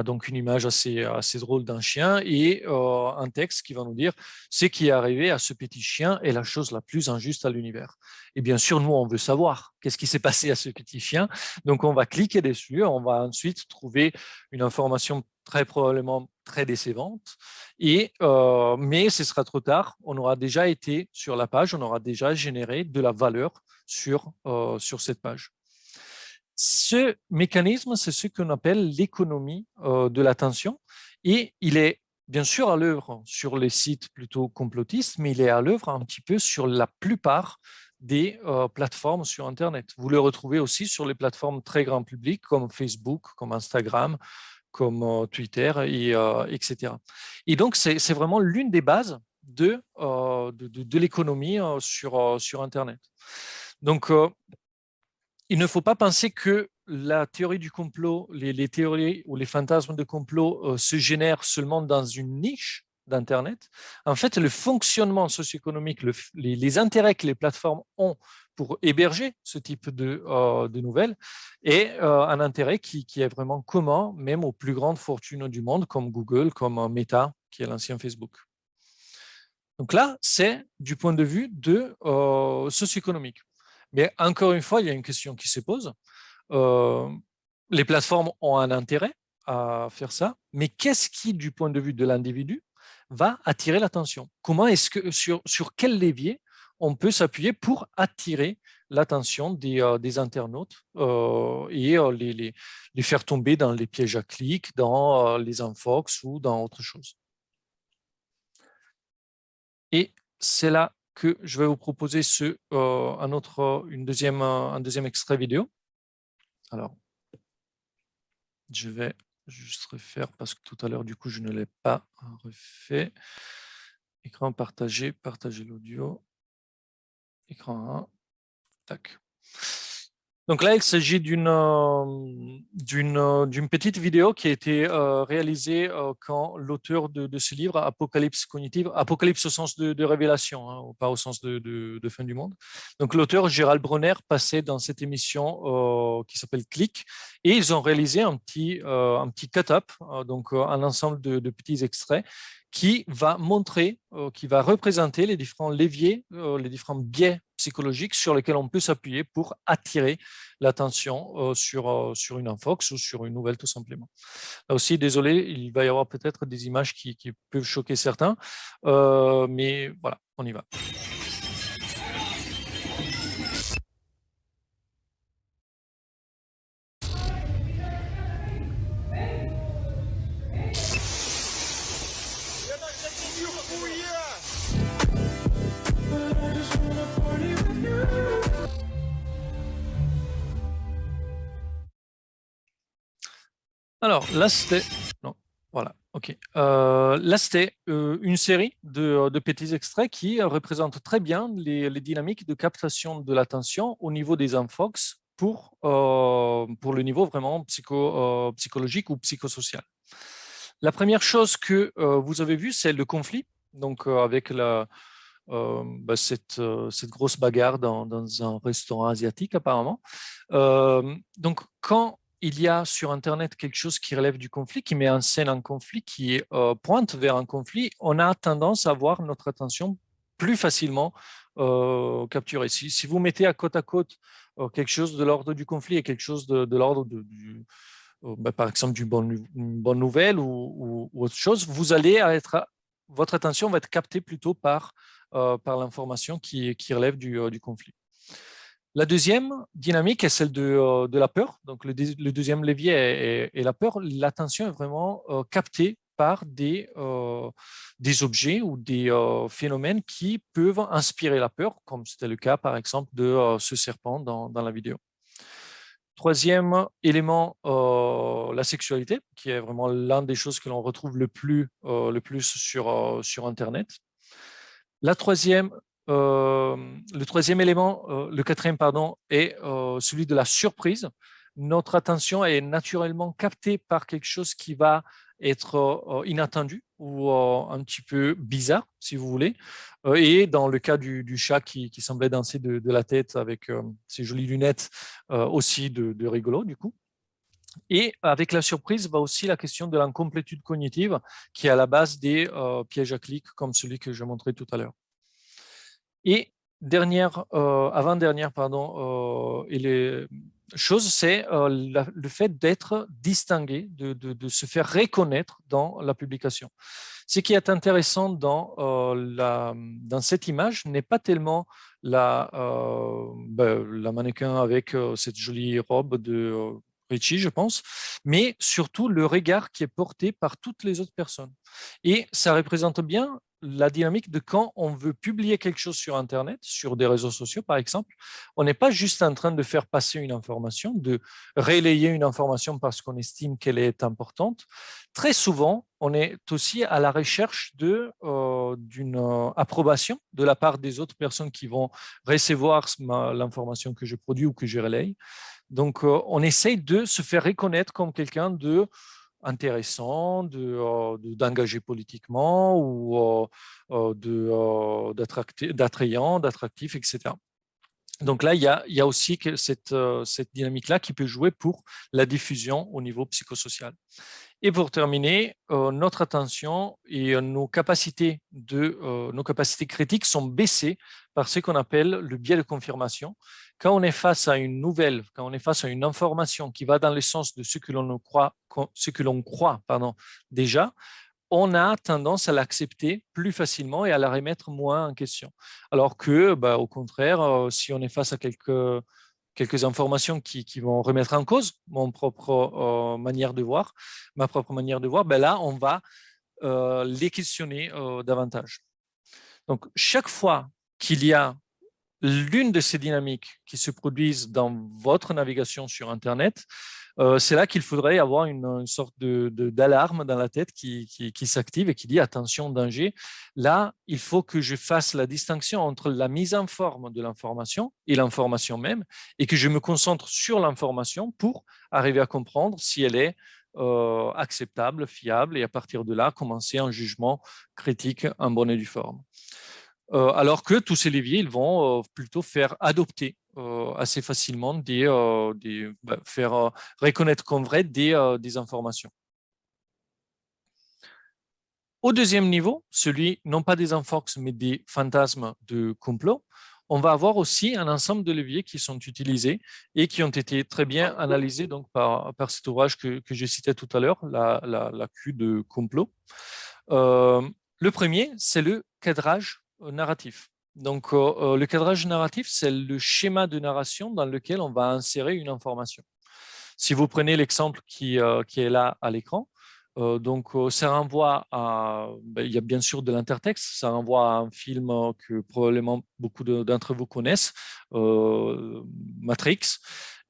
donc une image assez drôle d'un chien et un texte qui va nous dire « Ce qui est arrivé à ce petit chien est la chose la plus injuste à l'univers ». Et bien sûr, nous, on veut savoir qu'est-ce qui s'est passé à ce petit chien. Donc, on va cliquer dessus. On va ensuite trouver une information très probablement très décevante. Mais ce sera trop tard. On aura déjà été sur la page. On aura déjà généré de la valeur sur cette page. Ce mécanisme, c'est ce qu'on appelle l'économie de l'attention et il est bien sûr à l'œuvre sur les sites plutôt complotistes, mais il est à l'œuvre un petit peu sur la plupart des plateformes sur Internet. Vous le retrouvez aussi sur les plateformes très grand public comme Facebook, comme Instagram, comme Twitter, etc. Et donc, c'est vraiment l'une des bases de l'économie sur Internet. Donc, il ne faut pas penser que la théorie du complot, les théories ou les fantasmes de complot se génèrent seulement dans une niche d'Internet. En fait, le fonctionnement socio-économique, les intérêts que les plateformes ont pour héberger ce type de nouvelles est un intérêt qui est vraiment commun, même aux plus grandes fortunes du monde, comme Google, comme Meta, qui est l'ancien Facebook. Donc là, c'est du point de vue socio-économique. Mais encore une fois, il y a une question qui se pose. Les plateformes ont un intérêt à faire ça, mais qu'est-ce qui, du point de vue de l'individu, va attirer l'attention? Comment est-ce que, sur quel levier on peut s'appuyer pour attirer l'attention des internautes et les faire tomber dans les pièges à clics, dans les infox ou dans autre chose? Et c'est là que je vais vous proposer un deuxième extrait vidéo. Alors, je vais juste refaire parce que tout à l'heure, du coup, je ne l'ai pas refait. Écran partagé, partager l'audio. Écran 1. Tac. Donc là, il s'agit d'une petite vidéo qui a été réalisée quand l'auteur de ce livre, Apocalypse cognitive, Apocalypse au sens de révélation, hein, pas au sens de fin du monde. Donc l'auteur, Gérald Bronner, passait dans cette émission qui s'appelle Click, et ils ont réalisé un petit cut-up, donc un ensemble de petits extraits qui va montrer, qui va représenter les différents leviers, les différents biais psychologiques sur lesquels on peut s'appuyer pour attirer l'attention sur une infox ou sur une nouvelle tout simplement. Là aussi, désolé, il va y avoir peut-être des images qui peuvent choquer certains, mais voilà, on y va. Alors, là, c'était... Non, voilà, ok. Là, c'était une série de petits extraits qui représentent très bien les dynamiques de captation de l'attention au niveau des infox pour le niveau vraiment psychologique ou psychosocial. La première chose que vous avez vue, c'est le conflit, donc avec cette grosse bagarre dans un restaurant asiatique apparemment. Donc, quand il y a sur Internet quelque chose qui relève du conflit, qui met en scène un conflit, qui pointe vers un conflit, on a tendance à voir notre attention plus facilement capturée. Si vous mettez à côte quelque chose de l'ordre du conflit et quelque chose de l'ordre par exemple une bonne nouvelle ou autre chose, votre attention va être captée plutôt par l'information qui relève du conflit. La deuxième dynamique est celle de la peur. Donc, le deuxième levier est la peur. L'attention est vraiment captée par des objets ou des phénomènes qui peuvent inspirer la peur, comme c'était le cas, par exemple, de ce serpent dans la vidéo. Troisième élément, la sexualité, qui est vraiment l'une des choses que l'on retrouve le plus sur Internet. Le quatrième, est celui de la surprise. Notre attention est naturellement captée par quelque chose qui va être inattendu ou un petit peu bizarre, si vous voulez. Et dans le cas du chat qui semblait danser de la tête avec ses jolies lunettes, aussi de rigolo, du coup. Et avec la surprise va aussi la question de l'incomplétude cognitive qui est à la base des pièges à clics comme celui que je montrais tout à l'heure. Et avant-dernière, chose, c'est le fait d'être distingué, de se faire reconnaître dans la publication. Ce qui est intéressant dans cette image n'est pas tellement la mannequin avec cette jolie robe de Richie, je pense, mais surtout le regard qui est porté par toutes les autres personnes. Et ça représente bien la dynamique de quand on veut publier quelque chose sur Internet, sur des réseaux sociaux par exemple, on n'est pas juste en train de faire passer une information, de relayer une information parce qu'on estime qu'elle est importante. Très souvent, on est aussi à la recherche d'une approbation de la part des autres personnes qui vont recevoir l'information que je produis ou que je relaye. Donc, on essaye de se faire reconnaître comme quelqu'un intéressant d'engager politiquement ou d'attrayant, d'attractif, etc. Donc là, il y a aussi cette dynamique-là qui peut jouer pour la diffusion au niveau psychosocial. Et pour terminer, notre attention et nos capacités critiques sont baissées par ce qu'on appelle le biais de confirmation. Quand on est face à une nouvelle, quand on est face à une information qui va dans le sens de ce que l'on croit déjà, on a tendance à l'accepter plus facilement et à la remettre moins en question. Alors que, au contraire, si on est face à quelques informations qui vont remettre en cause ma propre manière de voir, là, on va les questionner davantage. Donc, chaque fois qu'il y a l'une de ces dynamiques qui se produisent dans votre navigation sur Internet, c'est là qu'il faudrait avoir une sorte d'alarme dans la tête qui s'active et qui dit attention, danger. Là, il faut que je fasse la distinction entre la mise en forme de l'information et l'information même et que je me concentre sur l'information pour arriver à comprendre si elle est acceptable, fiable et à partir de là, commencer un jugement critique en bonne et due forme. Alors que tous ces leviers, ils vont plutôt faire adopter assez facilement faire reconnaître comme vrai des informations. Au deuxième niveau, celui non pas des infox, mais des fantasmes de complot, on va avoir aussi un ensemble de leviers qui sont utilisés et qui ont été très bien analysés donc, par cet ouvrage que j'ai cité tout à l'heure, la Q de complot. Le premier, c'est le cadrage narratif. Donc, le cadrage narratif, c'est le schéma de narration dans lequel on va insérer une information. Si vous prenez l'exemple qui est là à l'écran, ça renvoie à, il y a bien sûr de l'intertexte, ça renvoie à un film que probablement beaucoup d'entre vous connaissent, Matrix,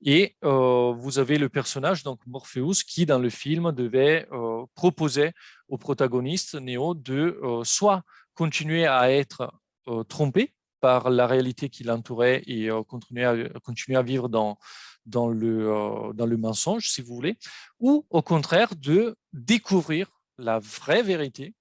et vous avez le personnage, donc Morpheus, qui dans le film devait proposer au protagoniste, Neo, de soit continuer à être trompé par la réalité qui l'entourait et continuer à vivre dans le mensonge, si vous voulez, ou au contraire de découvrir la vraie vérité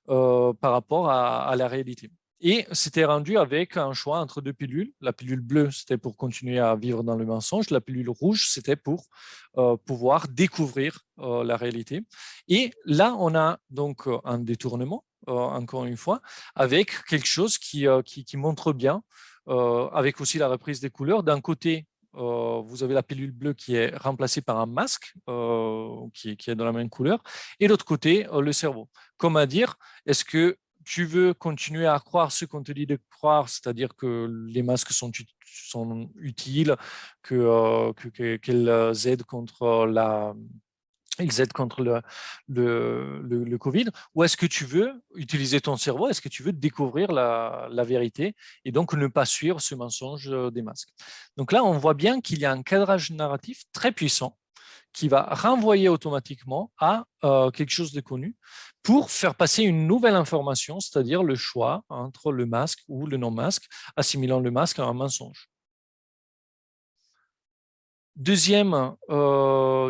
par rapport à la réalité. Et c'était rendu avec un choix entre deux pilules. La pilule bleue, c'était pour continuer à vivre dans le mensonge. La pilule rouge, c'était pour pouvoir découvrir la réalité. Et là, on a donc un détournement, encore une fois, avec quelque chose qui montre bien, avec aussi la reprise des couleurs. D'un côté, vous avez la pilule bleue qui est remplacée par un masque qui est dans la même couleur, et de l'autre côté, le cerveau. Comme à dire, est-ce que tu veux continuer à croire ce qu'on te dit de croire, c'est-à-dire que les masques sont utiles, qu'ils aident contre le Covid, ou est-ce que tu veux utiliser ton cerveau, est-ce que tu veux découvrir la vérité et donc ne pas suivre ce mensonge des masques. Donc là, on voit bien qu'il y a un cadrage narratif très puissant qui va renvoyer automatiquement à quelque chose de connu pour faire passer une nouvelle information, c'est-à-dire le choix entre le masque ou le non-masque, assimilant le masque à un mensonge. Deuxième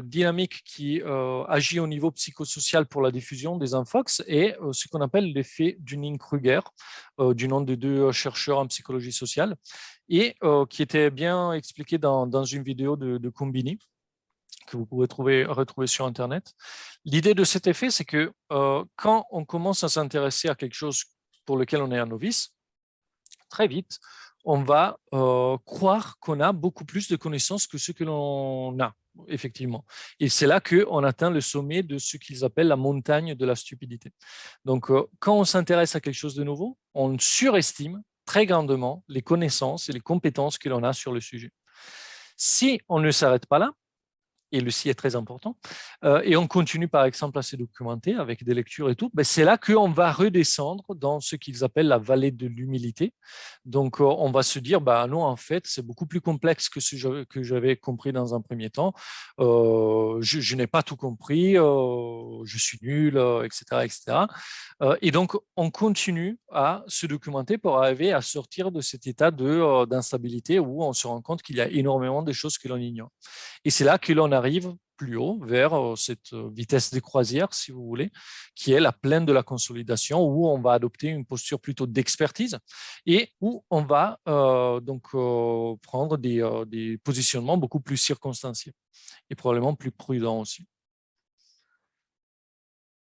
dynamique qui agit au niveau psychosocial pour la diffusion des infox est ce qu'on appelle l'effet Dunning-Kruger, du nom de deux chercheurs en psychologie sociale, et qui était bien expliqué dans une vidéo de Combini, que vous pouvez retrouver sur Internet. L'idée de cet effet, c'est que quand on commence à s'intéresser à quelque chose pour lequel on est un novice, très vite, on va croire qu'on a beaucoup plus de connaissances que ce que l'on a, effectivement. Et c'est là qu'on atteint le sommet de ce qu'ils appellent la montagne de la stupidité. Donc, quand on s'intéresse à quelque chose de nouveau, on surestime très grandement les connaissances et les compétences que l'on a sur le sujet. Si on ne s'arrête pas là, et le si est très important, et on continue par exemple à se documenter avec des lectures et tout, c'est là qu'on va redescendre dans ce qu'ils appellent la vallée de l'humilité. Donc on va se dire, non, en fait, c'est beaucoup plus complexe que ce que j'avais compris dans un premier temps. Je n'ai pas tout compris, je suis nul, etc. etc. Et donc, on continue à se documenter pour arriver à sortir de cet état d'instabilité où on se rend compte qu'il y a énormément de choses que l'on ignore. Et c'est là que l'on arrive plus haut, vers cette vitesse de croisière, si vous voulez, qui est la plaine de la consolidation, où on va adopter une posture plutôt d'expertise et où on va prendre des positionnements beaucoup plus circonstanciés et probablement plus prudents aussi.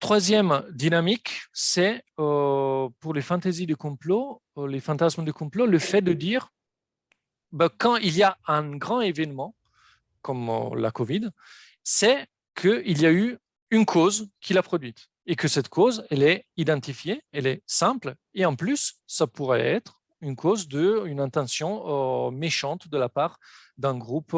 Troisième dynamique, c'est pour les fantaisies de complot, les fantasmes de complot, le fait de dire quand il y a un grand événement, comme la Covid, c'est qu'il y a eu une cause qui l'a produite et que cette cause, elle est identifiée, elle est simple et en plus, ça pourrait être une cause d'une intention méchante de la part d'un groupe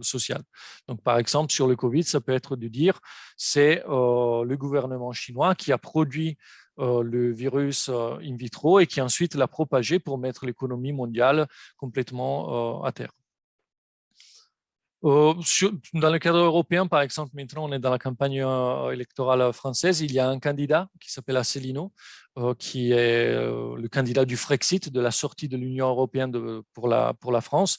social. Donc, par exemple, sur le Covid, ça peut être de dire c'est le gouvernement chinois qui a produit le virus in vitro et qui ensuite l'a propagé pour mettre l'économie mondiale complètement à terre. Dans le cadre européen, par exemple, maintenant on est dans la campagne électorale française, il y a un candidat qui s'appelle Asselineau, qui est le candidat du Frexit, de la sortie de l'Union européenne pour la France.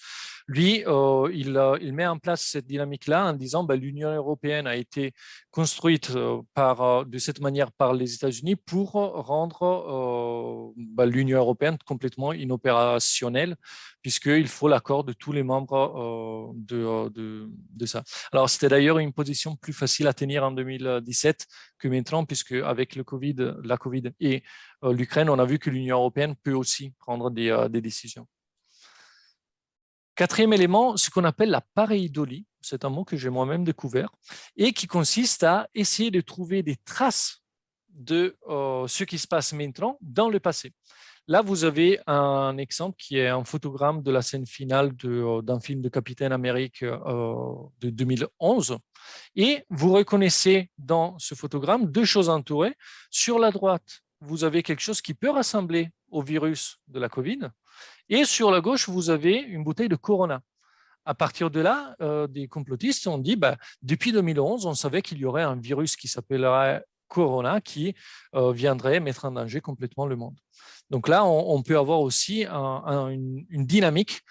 Lui, il met en place cette dynamique-là en disant l'Union européenne a été construite de cette manière par les États-Unis pour rendre l'Union européenne complètement inopérationnelle, puisqu'il faut l'accord de tous les membres de ça. Alors, c'était d'ailleurs une position plus facile à tenir en 2017 que maintenant, puisque avec la COVID et l'Ukraine, on a vu que l'Union européenne peut aussi prendre des décisions. Quatrième élément, ce qu'on appelle la pareidolie, c'est un mot que j'ai moi-même découvert, et qui consiste à essayer de trouver des traces de ce qui se passe maintenant dans le passé. Là, vous avez un exemple qui est un photogramme de la scène finale d'un film de Capitaine Amérique de 2011. Et vous reconnaissez dans ce photogramme deux choses entourées. Sur la droite, vous avez quelque chose qui peut ressembler au virus de la Covid. Et sur la gauche, vous avez une bouteille de Corona. À partir de là, des complotistes ont dit, depuis 2011, on savait qu'il y aurait un virus qui s'appellerait Corona qui viendrait mettre en danger complètement le monde. Donc là, on peut avoir aussi une dynamique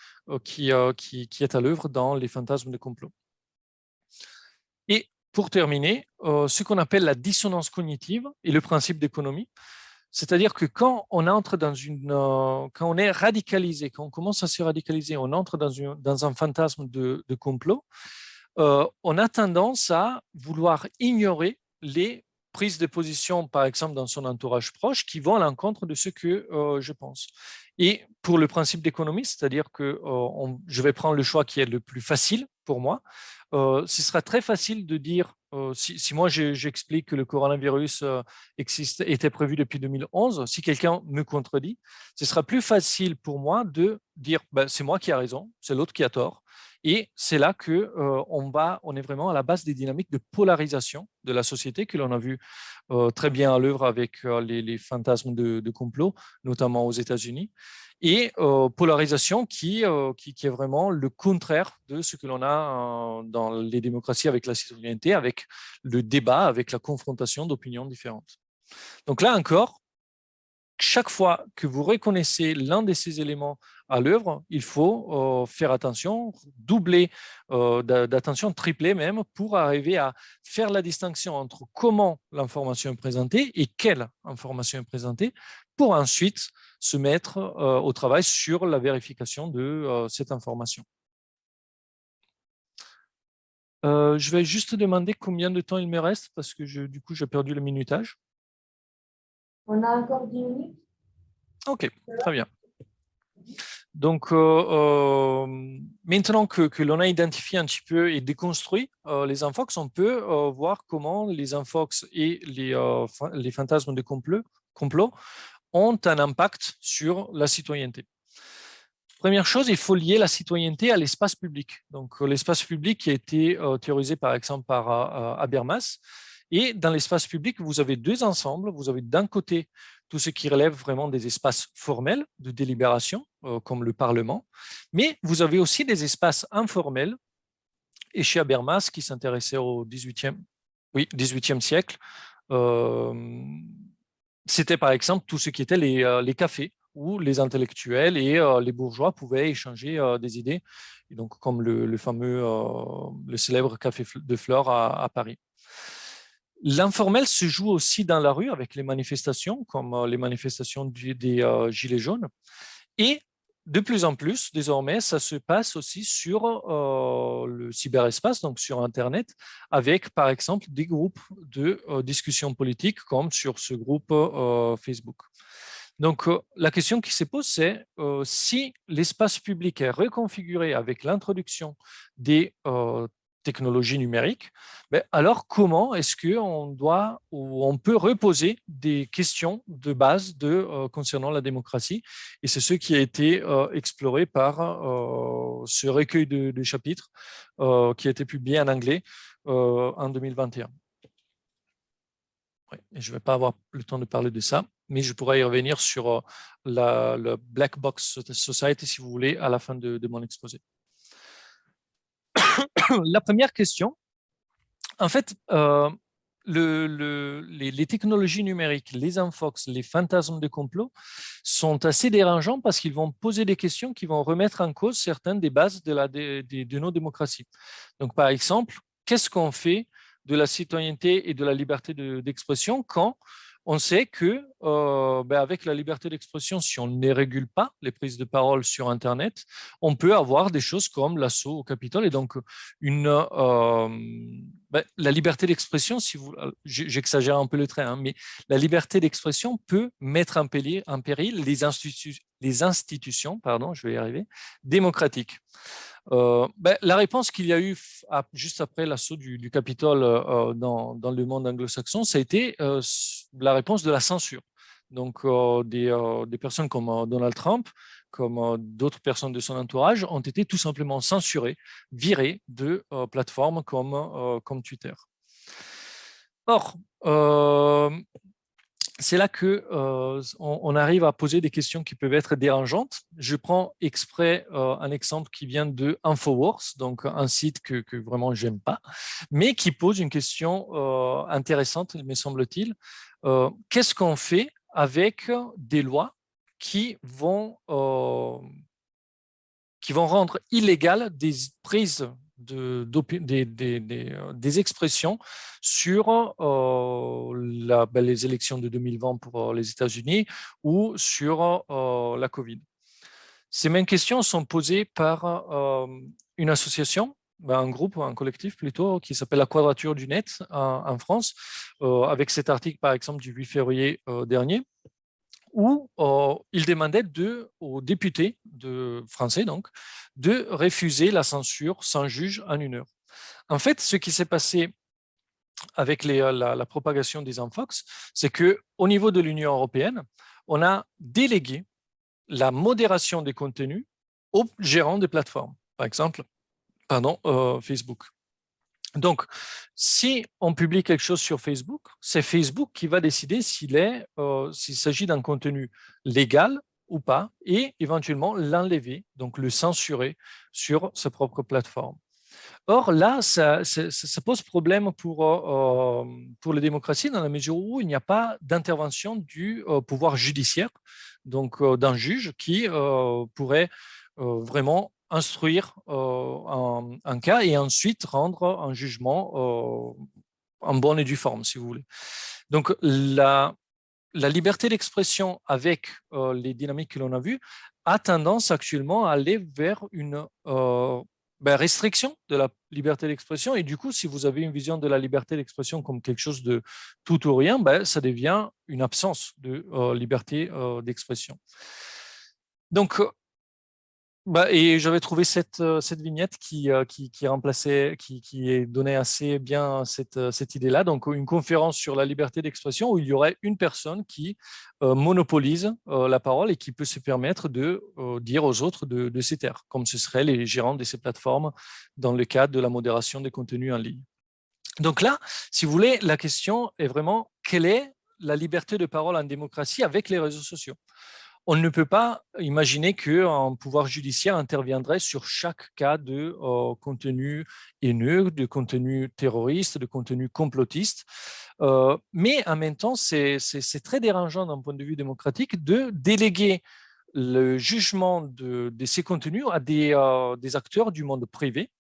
qui est à l'œuvre dans les fantasmes de complot. Et pour terminer, ce qu'on appelle la dissonance cognitive et le principe d'économie, c'est-à-dire que quand on entre quand on est radicalisé, quand on commence à se radicaliser, on entre dans un fantasme de complot, on a tendance à vouloir ignorer les prises de position, par exemple, dans son entourage proche, qui vont à l'encontre de ce que je pense. Et pour le principe d'économie, c'est-à-dire que je vais prendre le choix qui est le plus facile pour moi, ce sera très facile de dire, si moi j'explique que le coronavirus était prévu depuis 2011, si quelqu'un me contredit, ce sera plus facile pour moi de dire c'est moi qui ai raison, c'est l'autre qui a tort. Et c'est là qu'on est vraiment à la base des dynamiques de polarisation de la société que l'on a vu très bien à l'œuvre avec les fantasmes de complot, notamment aux États-Unis. Et polarisation qui est vraiment le contraire de ce que l'on a dans les démocraties avec la citoyenneté, avec le débat, avec la confrontation d'opinions différentes. Donc là encore, chaque fois que vous reconnaissez l'un de ces éléments à l'œuvre, il faut faire attention, doubler d'attention, tripler même, pour arriver à faire la distinction entre comment l'information est présentée et quelle information est présentée, pour ensuite se mettre au travail sur la vérification de cette information. Je vais juste demander combien de temps il me reste, parce que du coup, j'ai perdu le minutage. On a encore 10 minutes. Ok, très bien. Donc, maintenant que l'on a identifié un petit peu et déconstruit les infox, on peut voir comment les infox et les fantasmes de complot ont un impact sur la citoyenneté. Première chose, il faut lier la citoyenneté à l'espace public. Donc, l'espace public qui a été théorisé par exemple par Habermas. Et dans l'espace public, vous avez deux ensembles. Vous avez d'un côté tout ce qui relève vraiment des espaces formels de délibération, comme le Parlement, mais vous avez aussi des espaces informels. Et chez Habermas, qui s'intéressait au XVIIIe siècle, c'était par exemple tout ce qui était les cafés où les intellectuels et les bourgeois pouvaient échanger des idées, et donc comme le célèbre Café de Flore à Paris. L'informel se joue aussi dans la rue avec les manifestations, comme les manifestations des Gilets jaunes. Et de plus en plus, désormais, ça se passe aussi sur le cyberespace, donc sur Internet, avec, par exemple, des groupes de discussion politique, comme sur ce groupe Facebook. Donc, la question qui se pose, c'est si l'espace public est reconfiguré avec l'introduction des technologies numériques, alors comment est-ce qu'on doit ou on peut reposer des questions de base concernant la démocratie? Et c'est ce qui a été exploré par ce recueil de chapitres qui a été publié en anglais en 2021. Ouais, et je ne vais pas avoir le temps de parler de ça, mais je pourrais y revenir sur le Black Box Society, si vous voulez, à la fin de mon exposé. La première question, en fait, les technologies numériques, les infox, les fantasmes de complot sont assez dérangeants parce qu'ils vont poser des questions qui vont remettre en cause certaines des bases de nos démocraties. Donc, par exemple, qu'est-ce qu'on fait de la citoyenneté et de la liberté d'expression quand on sait que avec la liberté d'expression, si on ne régule pas les prises de parole sur Internet, on peut avoir des choses comme l'assaut au Capitole. Et donc, la liberté d'expression, j'exagère un peu le trait, hein, mais la liberté d'expression peut mettre en péril les institutions, je vais y arriver, démocratiques. La réponse qu'il y a eu juste après l'assaut du Capitole dans le monde anglo-saxon, ça a été la réponse de la censure. Donc, des personnes comme Donald Trump, comme d'autres personnes de son entourage, ont été tout simplement censurées, virées de plateformes comme Twitter. Or, c'est là qu'on arrive à poser des questions qui peuvent être dérangeantes. Je prends exprès un exemple qui vient de Infowars, donc un site que vraiment je n'aime pas, mais qui pose une question intéressante, me semble-t-il. Qu'est-ce qu'on fait avec des lois qui vont rendre illégales des prises des expressions sur les élections de 2020 pour les États-Unis ou sur la Covid. Ces mêmes questions sont posées par une association, un groupe, un collectif plutôt, qui s'appelle la Quadrature du Net en France, avec cet article par exemple du 8 février dernier, où il demandait aux députés français donc, de refuser la censure sans juge en 1 heure. En fait, ce qui s'est passé avec la propagation des infox, c'est qu'au niveau de l'Union européenne, on a délégué la modération des contenus aux gérants des plateformes, par exemple, Facebook. Donc, si on publie quelque chose sur Facebook, c'est Facebook qui va décider s'il s'agit d'un contenu légal ou pas, et éventuellement l'enlever, donc le censurer sur sa propre plateforme. Or, là, ça pose problème pour les démocraties dans la mesure où il n'y a pas d'intervention du pouvoir judiciaire, donc d'un juge qui pourrait vraiment instruire un cas et ensuite rendre un jugement en bonne et due forme, si vous voulez. Donc, la liberté d'expression avec les dynamiques que l'on a vues a tendance actuellement à aller vers une restriction de la liberté d'expression. Et du coup, si vous avez une vision de la liberté d'expression comme quelque chose de tout ou rien, ça devient une absence de liberté d'expression. Donc, et j'avais trouvé cette vignette qui donnait assez bien cette idée-là. Donc, une conférence sur la liberté d'expression où il y aurait une personne qui monopolise la parole et qui peut se permettre de dire aux autres de se taire, comme ce seraient les gérants de ces plateformes dans le cadre de la modération des contenus en ligne. Donc là, si vous voulez, la question est vraiment quelle est la liberté de parole en démocratie avec les réseaux sociaux? On ne peut pas imaginer qu'un pouvoir judiciaire interviendrait sur chaque cas de contenu haineux, de contenu terroriste, de contenu complotiste. Mais en même temps, c'est très dérangeant d'un point de vue démocratique de déléguer le jugement de ces contenus à des acteurs du monde privé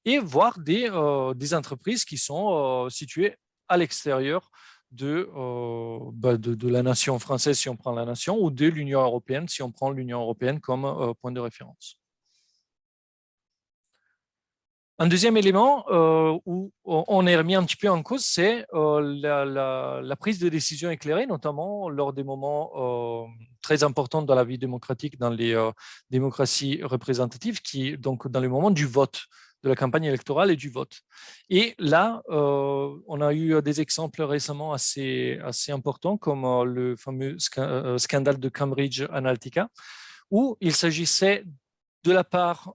et voire des entreprises qui sont situées à l'extérieur de la nation française, si on prend la nation, ou de l'Union européenne, si on prend l'Union européenne comme point de référence. Un deuxième élément où on est remis un petit peu en cause, c'est la prise de décision éclairée, notamment lors des moments très importants dans la vie démocratique, dans les démocraties représentatives, donc dans le moment du vote, de la campagne électorale et du vote. Et là, on a eu des exemples récemment assez importants, comme le fameux scandale de Cambridge Analytica, où il s'agissait de la part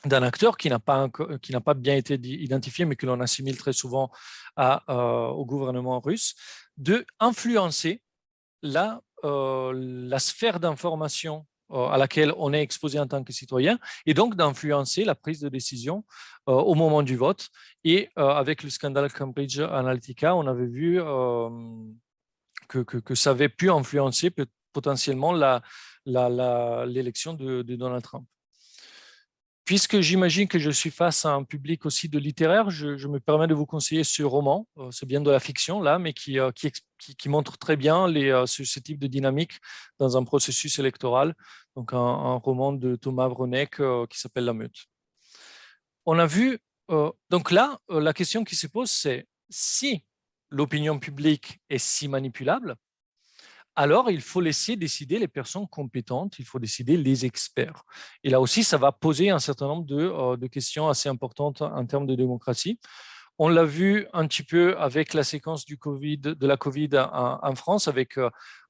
d'un acteur qui n'a pas bien été identifié, mais que l'on assimile très souvent au gouvernement russe, d'influencer la sphère d'information à laquelle on est exposé en tant que citoyen, et donc d'influencer la prise de décision au moment du vote. Et avec le scandale Cambridge Analytica, on avait vu que ça avait pu influencer potentiellement l'élection de Donald Trump. Puisque j'imagine que je suis face à un public aussi de littéraire, je me permets de vous conseiller ce roman. C'est bien de la fiction, là, mais qui montre très bien ce type de dynamique dans un processus électoral. Donc, un roman de Thomas Vronek qui s'appelle La Meute. On a vu, donc là, la question qui se pose, c'est si l'opinion publique est si manipulable, alors il faut laisser décider les personnes compétentes, il faut décider les experts. Et là aussi, ça va poser un certain nombre de questions assez importantes en termes de démocratie. On l'a vu un petit peu avec la séquence de la Covid en France, avec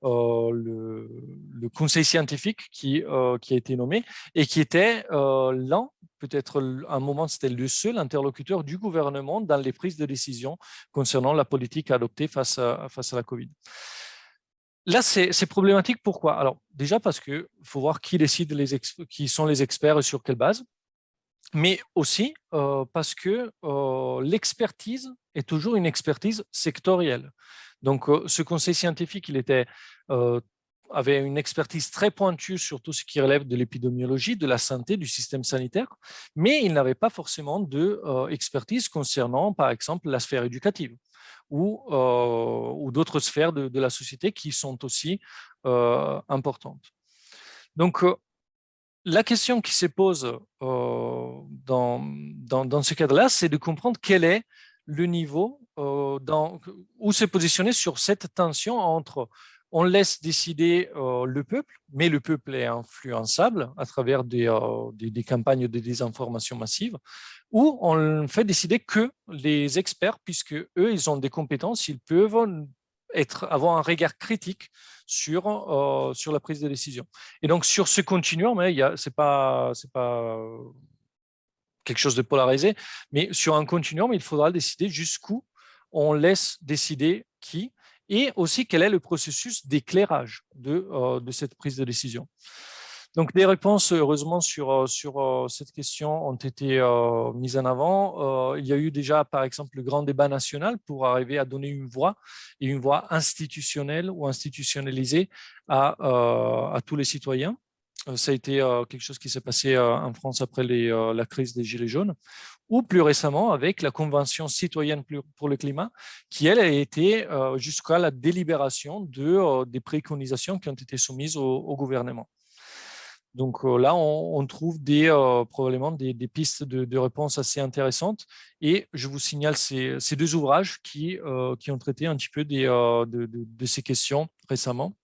le conseil scientifique qui a été nommé et qui était peut-être à un moment, c'était le seul interlocuteur du gouvernement dans les prises de décision concernant la politique adoptée face à la Covid. Là, c'est problématique. Pourquoi? Alors, déjà parce qu'il faut voir qui décide, qui sont les experts et sur quelle base, mais aussi parce que l'expertise est toujours une expertise sectorielle. Donc, ce conseil scientifique, avait une expertise très pointue sur tout ce qui relève de l'épidémiologie, de la santé, du système sanitaire, mais il n'avait pas forcément d'expertise concernant, par exemple, la sphère éducative ou d'autres sphères de la société qui sont aussi importantes. Donc, la question qui se pose dans ce cadre-là, c'est de comprendre quel est le niveau où se positionner sur cette tension entre on laisse décider le peuple, mais le peuple est influençable à travers des campagnes de désinformation massive, ou on fait décider que les experts, puisque eux, ils ont des compétences, ils peuvent avoir un regard critique sur la prise de décision. Et donc, sur ce continuum, c'est pas quelque chose de polarisé, mais sur un continuum, il faudra décider jusqu'où on laisse décider qui, et aussi quel est le processus d'éclairage de cette prise de décision. Donc, des réponses, heureusement, sur cette question ont été mises en avant. Il y a eu déjà, par exemple, le grand débat national pour arriver à donner une voix, et une voix institutionnelle ou institutionnalisée à tous les citoyens. Ça a été quelque chose qui s'est passé en France après la crise des Gilets jaunes, ou plus récemment avec la Convention citoyenne pour le climat, qui, elle, a été jusqu'à la délibération des préconisations qui ont été soumises au gouvernement. Donc là, on trouve probablement des pistes de réponse assez intéressantes. Et je vous signale ces deux ouvrages qui ont traité un petit peu de ces questions récemment.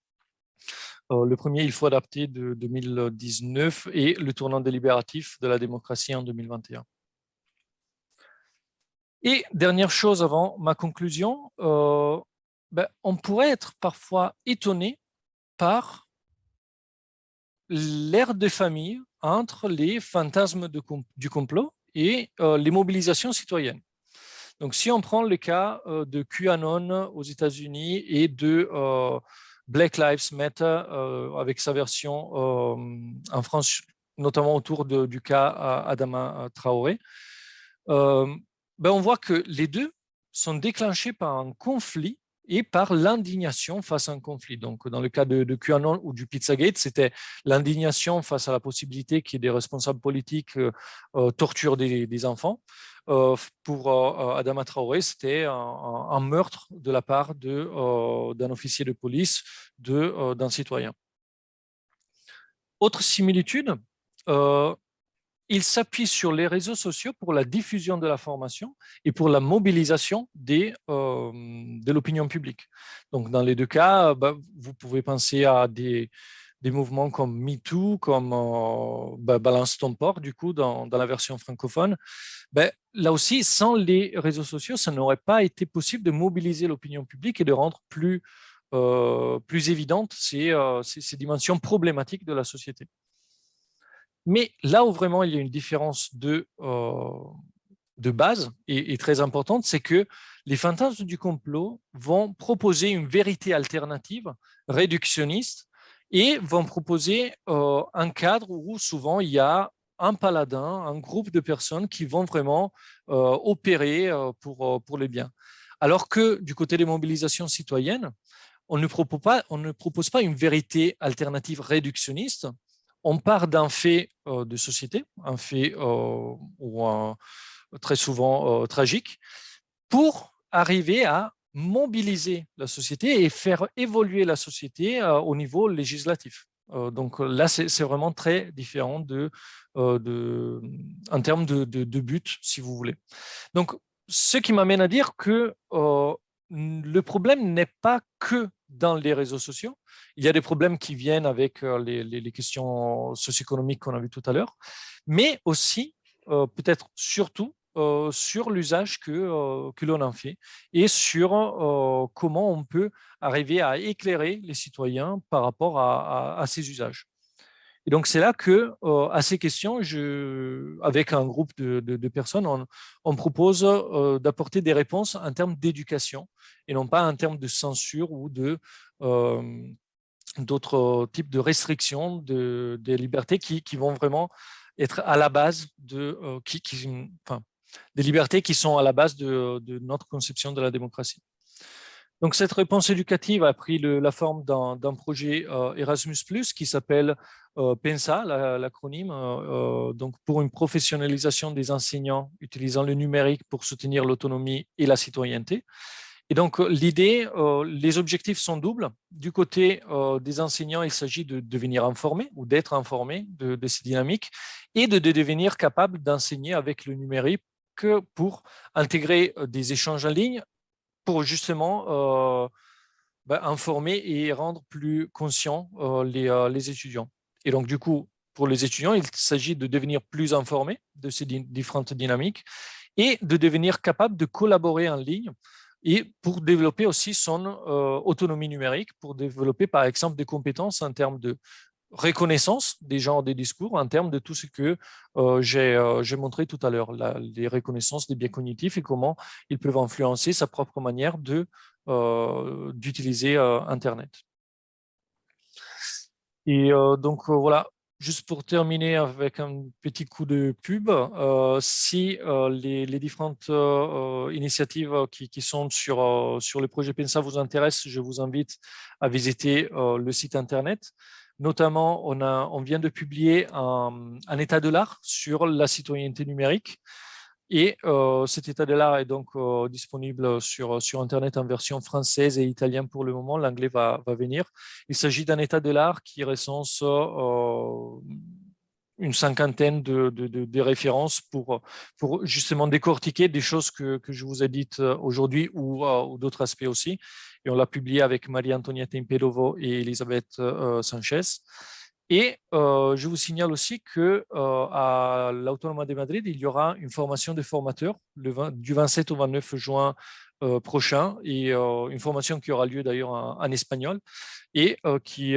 Le premier, Il faut adapter, de 2019, et Le tournant délibératif de la démocratie en 2021. Et dernière chose avant ma conclusion, on pourrait être parfois étonné par l'ère de famille entre les fantasmes du complot et les mobilisations citoyennes. Donc, si on prend le cas de QAnon aux États-Unis et de Black Lives Matter avec sa version en France, notamment autour du cas Adama Traoré, on voit que les deux sont déclenchés par un conflit et par l'indignation face à un conflit. Donc, dans le cas de QAnon ou du Pizzagate, c'était l'indignation face à la possibilité qu'il y ait des responsables politiques torturent des enfants. Pour Adama Traoré, c'était un meurtre de la part d'un officier de police d'un citoyen. Autre similitude, il s'appuie sur les réseaux sociaux pour la diffusion de l'information et pour la mobilisation de l'opinion publique. Donc, dans les deux cas, vous pouvez penser à des mouvements comme MeToo, comme Balance ton port, du coup, dans la version francophone. Là aussi, sans les réseaux sociaux, ça n'aurait pas été possible de mobiliser l'opinion publique et de rendre plus évidentes ces dimensions problématiques de la société. Mais là où vraiment il y a une différence de base et très importante, c'est que les fantasmes du complot vont proposer une vérité alternative, réductionniste, et vont proposer un cadre où souvent il y a un paladin, un groupe de personnes qui vont vraiment opérer pour les biens. Alors que du côté des mobilisations citoyennes, on ne propose pas une vérité alternative réductionniste. On part d'un fait de société, un fait très souvent tragique, pour arriver à mobiliser la société et faire évoluer la société au niveau législatif. Donc là, c'est vraiment très différent en termes de but, si vous voulez. Donc, ce qui m'amène à dire que le problème n'est pas que dans les réseaux sociaux. Il y a des problèmes qui viennent avec les questions socio-économiques qu'on a vues tout à l'heure, mais aussi, peut-être surtout, sur l'usage que l'on en fait et sur comment on peut arriver à éclairer les citoyens par rapport à ces usages. Et donc, c'est là que, à ces questions, avec un groupe de personnes, on propose d'apporter des réponses en termes d'éducation et non pas en termes de censure ou d'autres types de restrictions des libertés qui vont vraiment être à la base des libertés qui sont à la base de notre conception de la démocratie. Donc, cette réponse éducative a pris la forme d'un projet Erasmus+, qui s'appelle PENSA, l'acronyme, donc pour une professionnalisation des enseignants utilisant le numérique pour soutenir l'autonomie et la citoyenneté. Et donc, l'idée, les objectifs sont doubles. Du côté des enseignants, il s'agit de devenir informés ou d'être informés de ces dynamiques et de devenir capables d'enseigner avec le numérique pour intégrer des échanges en ligne pour justement informer et rendre plus conscients les étudiants. Et donc, du coup, pour les étudiants, il s'agit de devenir plus informés de ces différentes dynamiques et de devenir capable de collaborer en ligne et pour développer aussi son autonomie numérique, pour développer par exemple des compétences en termes de reconnaissance des genres des discours, en termes de tout ce que j'ai montré tout à l'heure, les reconnaissances des biais cognitifs et comment ils peuvent influencer sa propre manière d'utiliser Internet. Et donc voilà, juste pour terminer avec un petit coup de pub, si les différentes initiatives qui sont sur le projet PENSA vous intéressent, je vous invite à visiter le site Internet. Notamment, on vient de publier un état de l'art sur la citoyenneté numérique. Et cet état de l'art est donc disponible sur Internet en version française et italienne pour le moment. L'anglais va venir. Il s'agit d'un état de l'art qui recense une cinquantaine de références pour justement décortiquer des choses que je vous ai dites aujourd'hui ou d'autres aspects aussi. Et on l'a publié avec Maria Antonietta Imperovo et Elisabeth Sanchez. Et je vous signale aussi qu'à l'Autónoma de Madrid, il y aura une formation de formateurs du 27 au 29 juin prochain, et une formation qui aura lieu d'ailleurs en espagnol et qui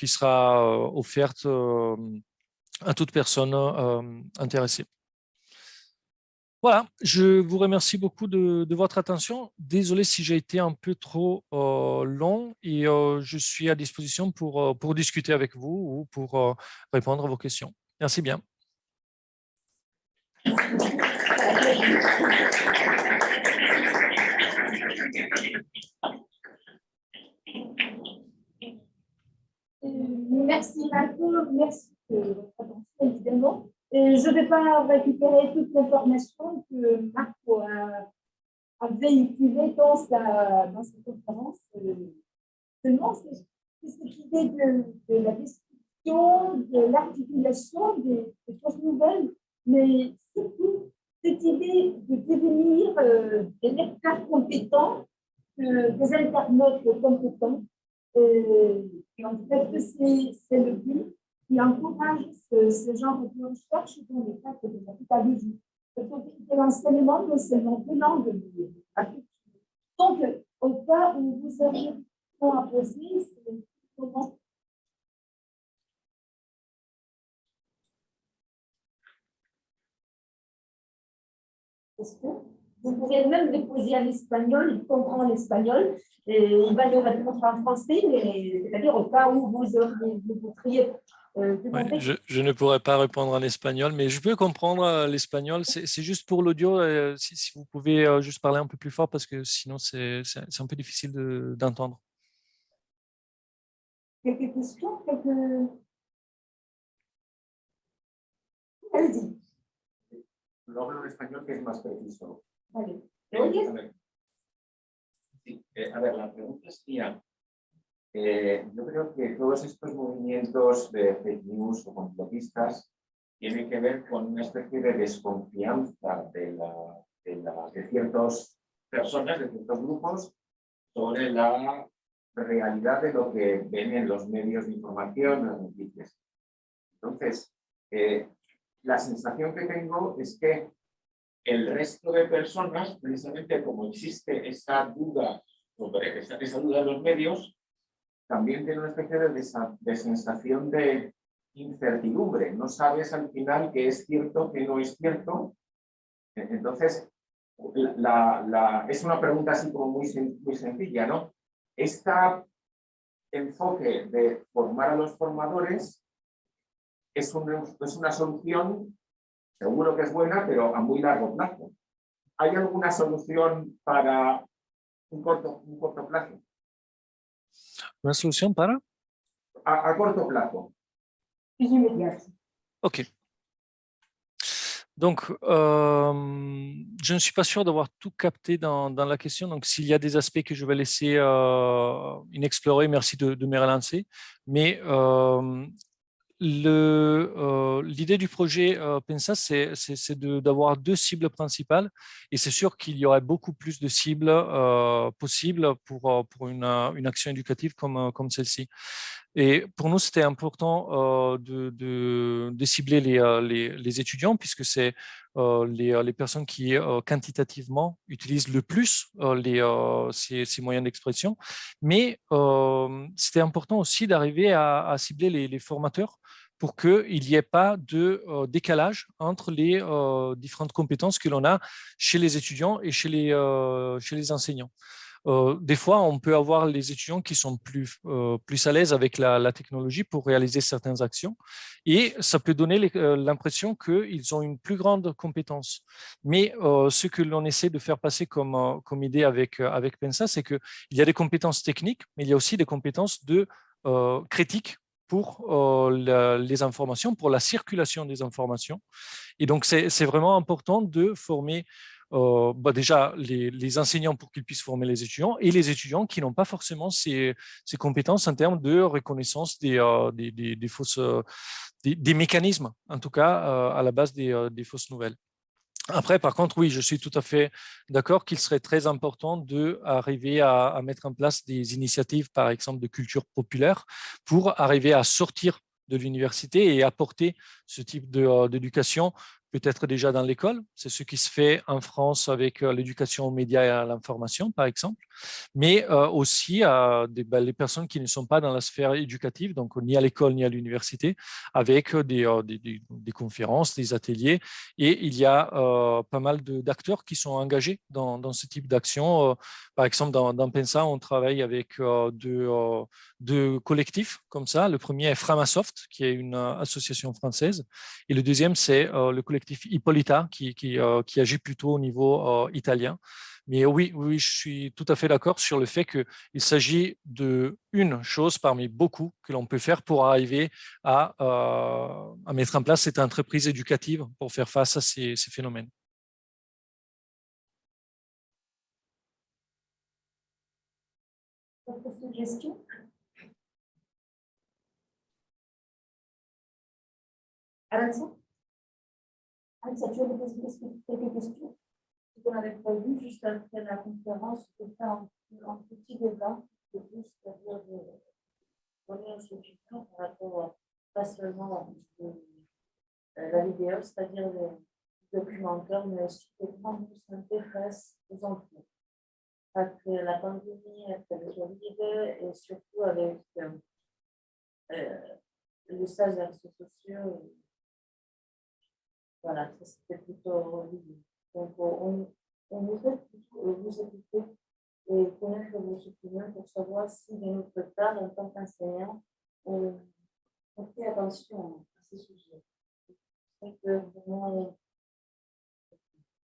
sera offerte à toute personne intéressée. Voilà, je vous remercie beaucoup de votre attention. Désolé si j'ai été un peu trop long et je suis à disposition pour discuter avec vous ou pour répondre à vos questions. Merci bien. un peu, merci de votre attention, évidemment. Et je ne vais pas récupérer toute l'information que Marco a véhiculée dans sa conférence. Seulement, c'est cette idée de la discussion, de l'articulation des choses nouvelles, mais surtout cette idée de devenir des lecteurs compétents, des internautes compétents. Et en fait, c'est le but qui encourage ce genre de recherche dans les cadres de la pédagogie. De l'enseignement, non seulement de langue, de la culture. Donc, au cas où vous auriez à poser, c'est comment? Vous pouvez même les poser en espagnol, il comprend l'espagnol, et il va nous répondre en français, c'est-à-dire au cas où vous voudriez. Oui, je ne pourrais pas répondre en espagnol, mais je peux comprendre l'espagnol. C'est juste pour l'audio, si vous pouvez juste parler un peu plus fort, parce que sinon c'est un peu difficile d'entendre. Quelques questions? Allez-y. Lo hablo en español, que es más preciso. Vale. Sí, a ver, la pregunta sería, yo creo que todos estos movimientos de fake news o complotistas tienen que ver con una especie de desconfianza de ciertas personas, de ciertos grupos, sobre la realidad de lo que ven en los medios de información, en las noticias. Entonces, la sensación que tengo es que el resto de personas, precisamente como existe esa duda sobre esa duda de los medios, también tiene una especie de sensación de incertidumbre. No sabes al final qué es cierto, qué no es cierto. Entonces, es una pregunta así como muy sencilla, ¿no? Este enfoque de formar a los formadores es una solución, seguro que es buena, pero a muy largo plazo. ¿Hay alguna solución para un corto plazo? Una solution para? A corto plazo. Ok. Donc, je ne suis pas sûr d'avoir tout capté dans la question. Donc, s'il y a des aspects que je vais laisser inexplorés, merci de me relancer. Mais l'idée du projet PENSA, c'est d'avoir deux cibles principales, et c'est sûr qu'il y aurait beaucoup plus de cibles possibles pour une action éducative comme celle-ci. Et pour nous, c'était important de cibler les étudiants, puisque c'est les personnes qui quantitativement utilisent le plus ces moyens d'expression. Mais c'était important aussi d'arriver à cibler les formateurs pour qu'il n'y ait pas de décalage entre les différentes compétences que l'on a chez les étudiants et chez les enseignants. Des fois, on peut avoir les étudiants qui sont plus à l'aise avec la technologie pour réaliser certaines actions, et ça peut donner l'impression qu'ils ont une plus grande compétence. Mais ce que l'on essaie de faire passer comme idée avec PENSA, c'est qu'il y a des compétences techniques, mais il y a aussi des compétences de critique pour les informations, pour la circulation des informations. Et donc, c'est vraiment important de former déjà les enseignants pour qu'ils puissent former les étudiants, et les étudiants qui n'ont pas forcément ces compétences en termes de reconnaissance des fausses, des mécanismes, en tout cas à la base des fausses nouvelles. Après, par contre, oui, je suis tout à fait d'accord qu'il serait très important d'arriver à mettre en place des initiatives, par exemple, de culture populaire, pour arriver à sortir de l'université et apporter ce type d'éducation, peut-être déjà dans l'école. C'est ce qui se fait en France avec l'éducation aux médias et à l'information, par exemple, mais aussi les personnes qui ne sont pas dans la sphère éducative, donc ni à l'école ni à l'université, avec des conférences, des ateliers. Et il y a pas mal d'acteurs qui sont engagés dans ce type d'action. Par exemple, dans PENSA, on travaille avec deux collectifs comme ça. Le premier est Framasoft, qui est une association française, et le deuxième, c'est le collectif Hippolyta, qui agit plutôt au niveau italien. Mais oui, oui, je suis tout à fait d'accord sur le fait qu'il s'agit d'une chose parmi beaucoup que l'on peut faire pour arriver à mettre en place cette entreprise éducative pour faire face à ces phénomènes. D'autres suggestions? Aranza? Aranza, tu as quelques questions? Ce qu'on avait prévu juste après la conférence, c'était faire un petit débat de plus, c'est-à-dire de donner une solution par rapport pas seulement la vidéo, c'est-à-dire le documentaire, mais aussi comment nous s'intéresse aux enfants. Après la pandémie, après le Covid, et surtout avec l'usage des réseaux sociaux, voilà, ça c'était plutôt visible. Donc, on voudrait plutôt vous écouter et connaître vos opinions pour savoir si, de notre part, en tant qu'enseignant, on fait attention à ces sujets. C'est que vraiment,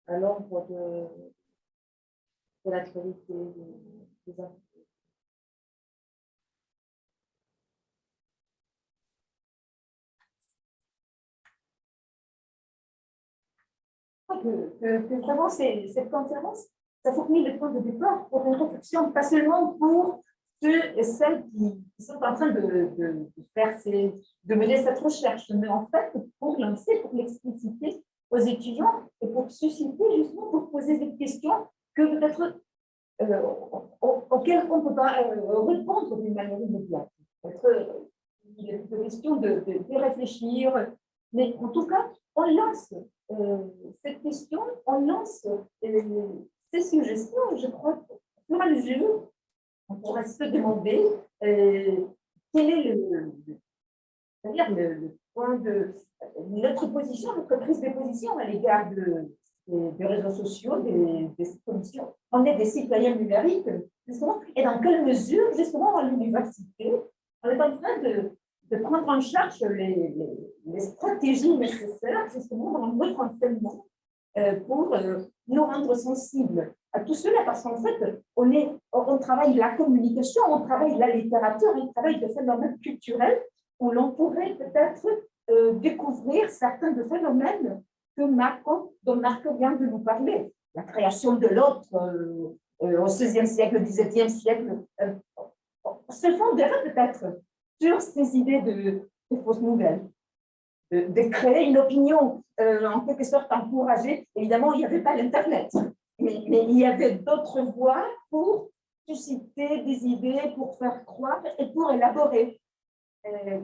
à l'ombre de l'actualité des enfants. Que vraiment, cette conférence, ça fournit le point de départ pour une réflexion, pas seulement pour ceux et celles qui sont en train de faire de mener cette recherche, mais en fait, pour lancer, pour l'expliciter aux étudiants et pour susciter, justement, pour poser des questions que peut-être auxquelles on ne peut pas répondre d'une manière immédiate. Peut-être il est question de réfléchir, mais en tout cas, on lance cette question, on lance ces suggestions, je crois, au fur et à mesure, on pourrait se demander quel est c'est-à-dire le point de notre position, notre prise de position à l'égard des réseaux sociaux, des positions. On est des citoyens numériques, justement, et dans quelle mesure, justement, à l'université, on est en train de prendre en charge les stratégies nécessaires, justement, dans notre enseignement pour nous rendre sensibles à tout cela, parce qu'en fait, on travaille la communication, on travaille la littérature, on travaille des phénomènes culturels où l'on pourrait peut-être découvrir certains des phénomènes dont Marc vient de nous parler. La création de l'autre au XVIe siècle, au XVIIe siècle, se fonderait peut-être sur ces idées de fausses nouvelles, de créer une opinion en quelque sorte encouragée. Évidemment, il n'y avait pas l'Internet, mais il y avait d'autres voies pour susciter des idées, pour faire croire et pour élaborer.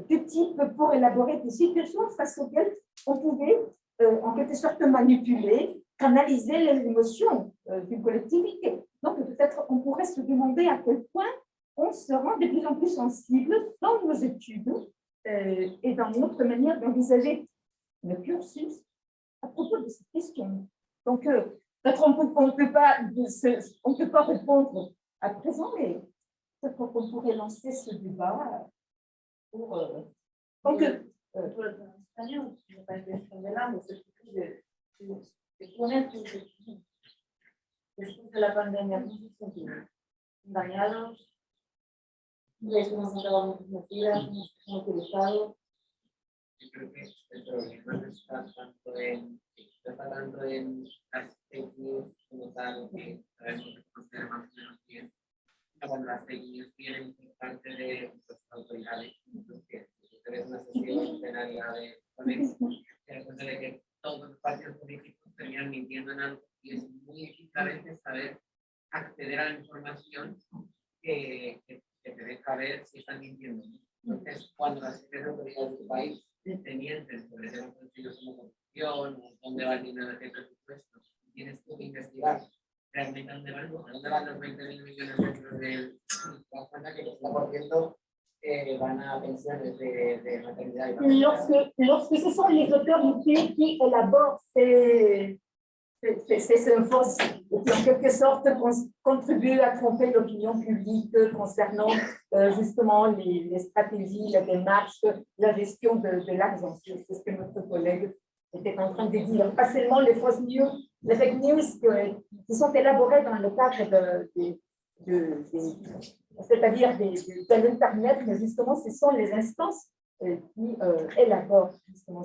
Du type pour élaborer des situations face auxquelles on pouvait en quelque sorte manipuler, canaliser les émotions d'une collectivité. Donc peut-être on pourrait se demander à quel point on se rend de plus en plus sensible dans nos études et dans notre manière d'envisager le cursus à propos de cette question. Donc peut-être on ne peut pas répondre à présent, mais peut-être qu'on pourrait lancer ce débat. Donc, pour le espagnol, je ne vais pas dire de là, mais c'est surtout de connaître les études. Después de la pandemia, muchos sentidos dañados, les hemos encontrado muchas mentiras, hemos utilizado. Yo creo que el problema no está tanto en las fake news como tal, que sabemos que funciona más o menos bien. Cuando las fake news vienen por parte de las autoridades, que se ve una sesión plenaria de cuenta de que todos los partidos políticos estarían mintiendo en algo y es muy difícil a veces saber acceder a la información que te deja ver si están mintiendo. Entonces, cuando las autoridades del país te mienten sobre temas sencillos como corrupción o dónde va el dinero de presupuesto, tienes que investigar realmente dónde van los 20.000 millones de euros de la cuenta que el 50% van a pensiones de maternidad. Lorsque ce sont les autorités qui élaborent ces infos et qui en quelque sorte contribuent à tromper l'opinion publique concernant justement les stratégies, la démarche, la gestion de l'argent. C'est ce que notre collègue j'étais en train de dire, pas seulement les fausses news, les fake news qui sont élaborées dans le cadre c'est-à-dire de l'Internet, mais justement, ce sont les instances qui élaborent, justement,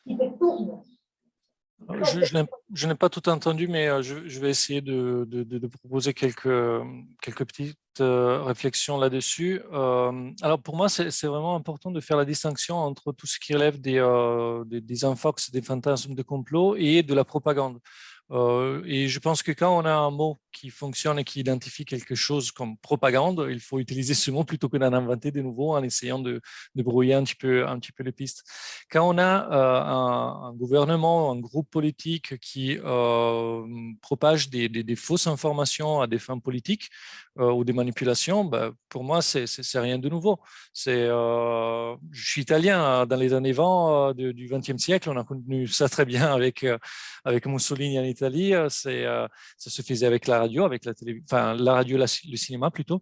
qui détournent. Je n'ai pas tout entendu, mais je vais essayer de proposer quelques petites réflexions là-dessus. Alors, pour moi, c'est vraiment important de faire la distinction entre tout ce qui relève des infox, des fantasmes de complot et de la propagande. Et je pense que quand on a un mot qui fonctionne et qui identifie quelque chose comme propagande, il faut utiliser ce mot plutôt que d'en inventer de nouveau en essayant de brouiller un petit peu les pistes. Quand on a un gouvernement, un groupe politique qui propage des fausses informations à des fins politiques ou des manipulations, pour moi, c'est rien de nouveau. Je suis italien, dans les années 20 du XXe siècle, on a connu ça très bien avec Mussolini en Italie. Ça se faisait avec la radio, avec la télévision, enfin la radio, le cinéma plutôt,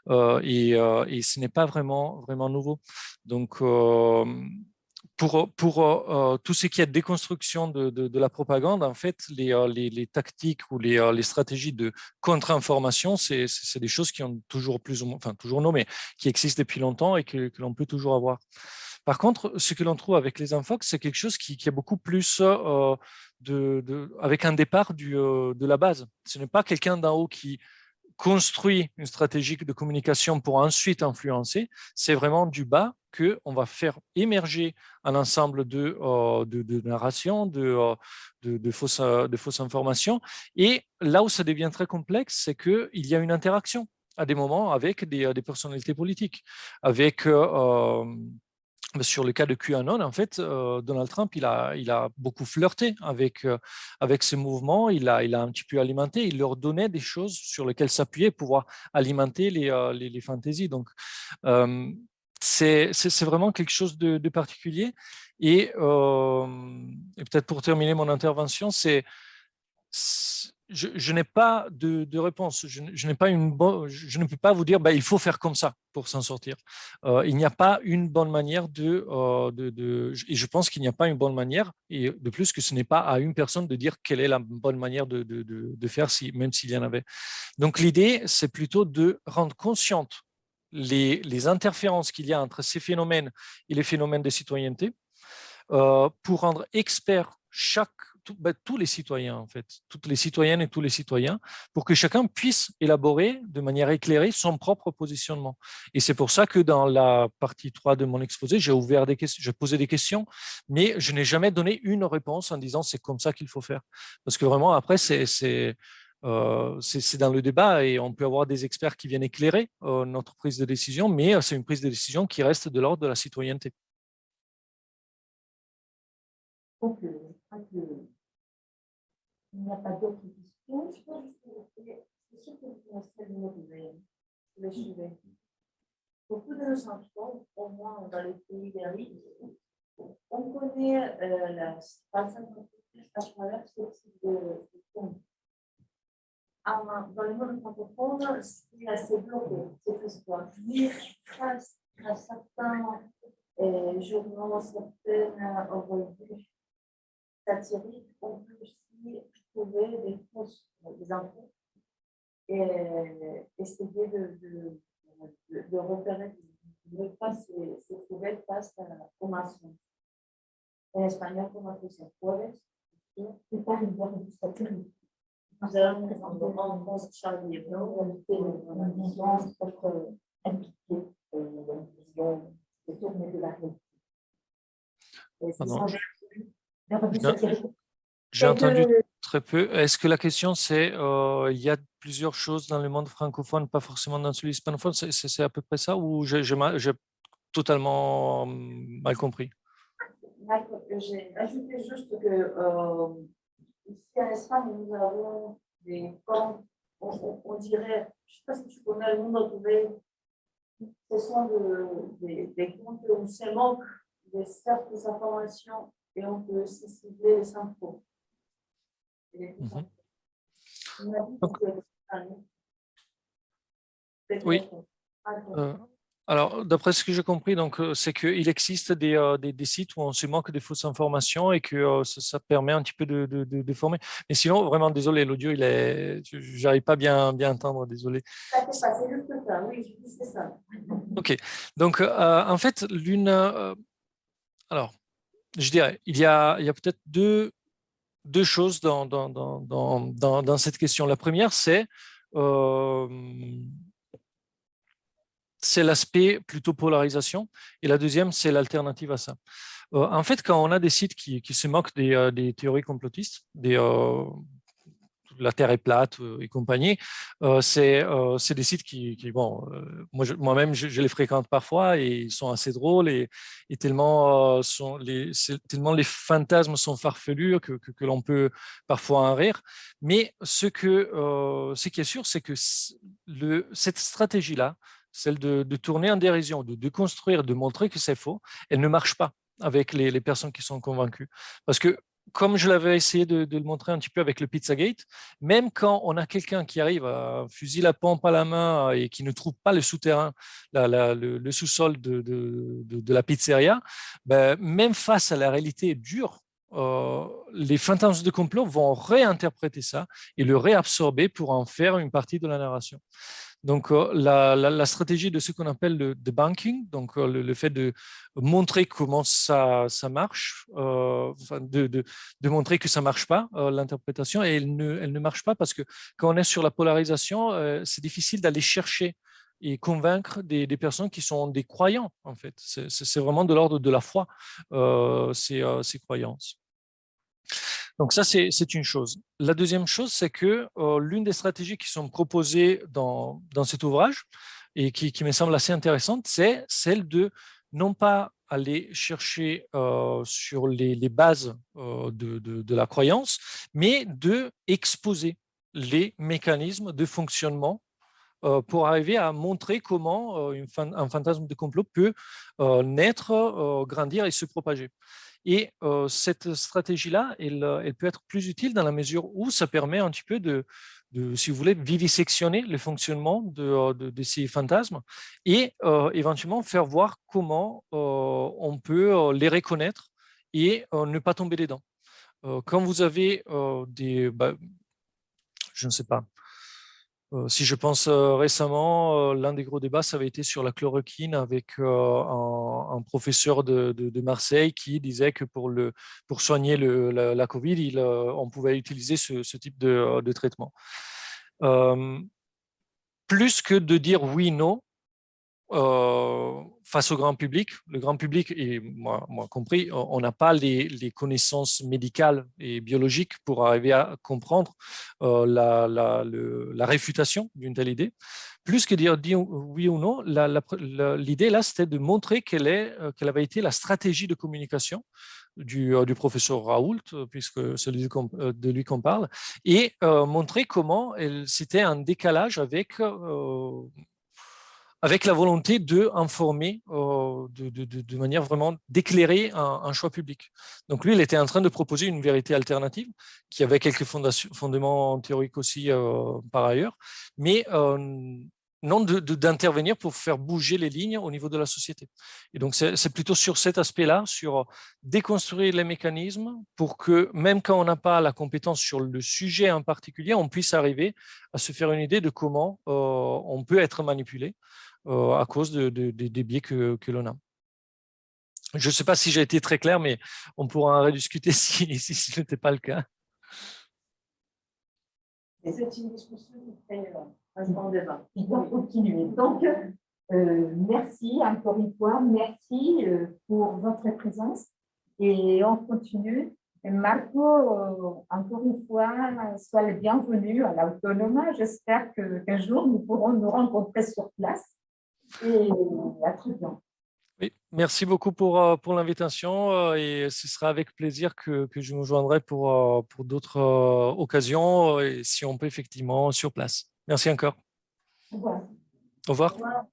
et ce n'est pas vraiment nouveau. Donc, pour tout ce qui est déconstruction de la propagande, en fait, les tactiques ou les stratégies de contre-information, c'est des choses qui ont toujours plus ou moins, enfin toujours non, mais qui existent depuis longtemps et que l'on peut toujours avoir. Par contre, ce que l'on trouve avec les infox, c'est quelque chose qui est beaucoup plus avec un départ de la base. Ce n'est pas quelqu'un d'en haut qui construit une stratégie de communication pour ensuite influencer, c'est vraiment du bas qu'on va faire émerger un ensemble de narrations, de fausses informations. Et là où ça devient très complexe, c'est qu'il y a une interaction à des moments avec des personnalités politiques, avec sur le cas de QAnon, en fait, Donald Trump, il a beaucoup flirté avec ce mouvement, il a un petit peu alimenté, il leur donnait des choses sur lesquelles s'appuyer pour pouvoir alimenter les fantaisies. Donc, c'est vraiment quelque chose de particulier. Et peut-être pour terminer mon intervention, je n'ai pas de réponse. Je ne peux pas vous dire il faut faire comme ça pour s'en sortir. Il n'y a pas une bonne manière et je pense qu'il n'y a pas une bonne manière, et de plus que ce n'est pas à une personne de dire quelle est la bonne manière de faire, même s'il y en avait. Donc l'idée, c'est plutôt de rendre consciente les interférences qu'il y a entre ces phénomènes et les phénomènes de citoyenneté, pour rendre experts tous les citoyens, en fait, toutes les citoyennes et tous les citoyens, pour que chacun puisse élaborer de manière éclairée son propre positionnement. Et c'est pour ça que dans la partie 3 de mon exposé, j'ai posé des questions, mais je n'ai jamais donné une réponse en disant c'est comme ça qu'il faut faire. Parce que vraiment, après, c'est dans le débat et on peut avoir des experts qui viennent éclairer notre prise de décision, mais c'est une prise de décision qui reste de l'ordre de la citoyenneté. Donc, je crois qu'il n'y a pas d'autres questions. Je pense que c'est sûr que le sujet. Beaucoup de nos enfants, au moins dans les pays des riches, on connaît la situation à travers ce type de fonds. Dans le monde francophone, c'est assez bloqué, cette histoire. Mais grâce à certains journaux, certaines revues satiriques, on peut aussi trouver des fausses infos et essayer de repérer, de ne pas se trouver face aux mensonges. En espagnol, comment on fait ça? C'est pas une bonne satirique. Nous allons en France Charlie Hebdo, une vision peut-être impliquée, une vision détournée de la réalité. J'ai entendu très peu. Est-ce que la question, c'est il y a plusieurs choses dans le monde francophone, pas forcément dans celui hispanophone, c'est à peu près ça, ou j'ai totalement mal compris? J'ai ajouté juste que ici en Espagne, nous avons des camps, on dirait, je ne sais pas si tu connais le monde retrouvé, ce sont des comptes où c'est manque de certaines informations et on peut aussi cibler les infos. Oui. Alors, d'après ce que j'ai compris, donc, c'est qu'il existe des sites où on se moque des fausses informations et que ça permet un petit peu de former. Mais sinon, vraiment, désolé, l'audio, j'arrive pas bien entendre, désolé. Ça fait pas, c'est juste ça, oui, je dis c'est ça. OK. Donc, en fait, alors, je dirais, il y a peut-être deux choses dans cette question. La première, c'est l'aspect plutôt polarisation, et la deuxième, c'est l'alternative à ça. En fait, quand on a des sites qui se moquent des théories complotistes, la Terre est plate et compagnie, c'est des sites bon, moi-même, je les fréquente parfois et ils sont assez drôles et tellement, tellement les fantasmes sont farfelus que l'on peut parfois en rire. Mais ce qui est sûr, c'est que cette stratégie-là, celle de tourner en dérision, de déconstruire, de montrer que c'est faux, elle ne marche pas avec les personnes qui sont convaincues. Parce que, comme je l'avais essayé de le montrer un petit peu avec le Pizzagate, même quand on a quelqu'un qui arrive à fusil à pompe à la main et qui ne trouve pas le souterrain, le sous-sol de la pizzeria, ben, même face à la réalité dure, les fantasmes de complot vont réinterpréter ça et le réabsorber pour en faire une partie de la narration. Donc, la stratégie de ce qu'on appelle le debunking, donc le fait de montrer comment ça marche, de montrer que ça ne marche pas, l'interprétation, et elle ne marche pas parce que quand on est sur la polarisation, c'est difficile d'aller chercher et convaincre des personnes qui sont des croyants, en fait. C'est vraiment de l'ordre de la foi, ces croyances. Donc ça, c'est une chose. La deuxième chose, c'est que l'une des stratégies qui sont proposées dans cet ouvrage et qui me semble assez intéressante, c'est celle de non pas aller chercher sur les bases de la croyance, mais de exposer les mécanismes de fonctionnement pour arriver à montrer comment un fantasme de complot peut naître, grandir et se propager. Et cette stratégie-là, elle peut être plus utile dans la mesure où ça permet un petit peu si vous voulez, vivisectionner le fonctionnement de ces fantasmes et éventuellement faire voir comment on peut les reconnaître et ne pas tomber dedans. Quand vous avez je ne sais pas, si je pense récemment, l'un des gros débats, ça avait été sur la chloroquine avec un professeur de Marseille qui disait que pour soigner la COVID, on pouvait utiliser ce type de traitement. Plus que de dire oui, non, face au grand public, le grand public, et moi compris, on n'a pas les connaissances médicales et biologiques pour arriver à comprendre la réfutation d'une telle idée. Plus que dire oui ou non, l'idée là, c'était de montrer quelle avait été la stratégie de communication du professeur Raoult, puisque c'est de lui qu'on parle, et montrer comment c'était un décalage avec la volonté d'informer de manière vraiment d'éclairer un choix public. Donc lui, il était en train de proposer une vérité alternative qui avait quelques fondements théoriques aussi par ailleurs, mais non d'intervenir pour faire bouger les lignes au niveau de la société. Et donc c'est plutôt sur cet aspect-là, sur déconstruire les mécanismes pour que même quand on n'a pas la compétence sur le sujet en particulier, on puisse arriver à se faire une idée de comment on peut être manipulé à cause des biais que l'on a. Je ne sais pas si j'ai été très clair, mais on pourra en rediscuter si ce n'était pas le cas. Et c'est une discussion qui fait un grand débat. Il doit continuer. Donc, merci encore une fois, merci pour votre présence et on continue. Et Marco, encore une fois, sois le bienvenu à l'Autonoma. J'espère qu'un jour, nous pourrons nous rencontrer sur place. Et à très bientôt. Oui, merci beaucoup pour l'invitation et ce sera avec plaisir que je nous joindrai pour d'autres occasions et si on peut effectivement sur place. Merci encore. Au revoir. Au revoir. Au revoir.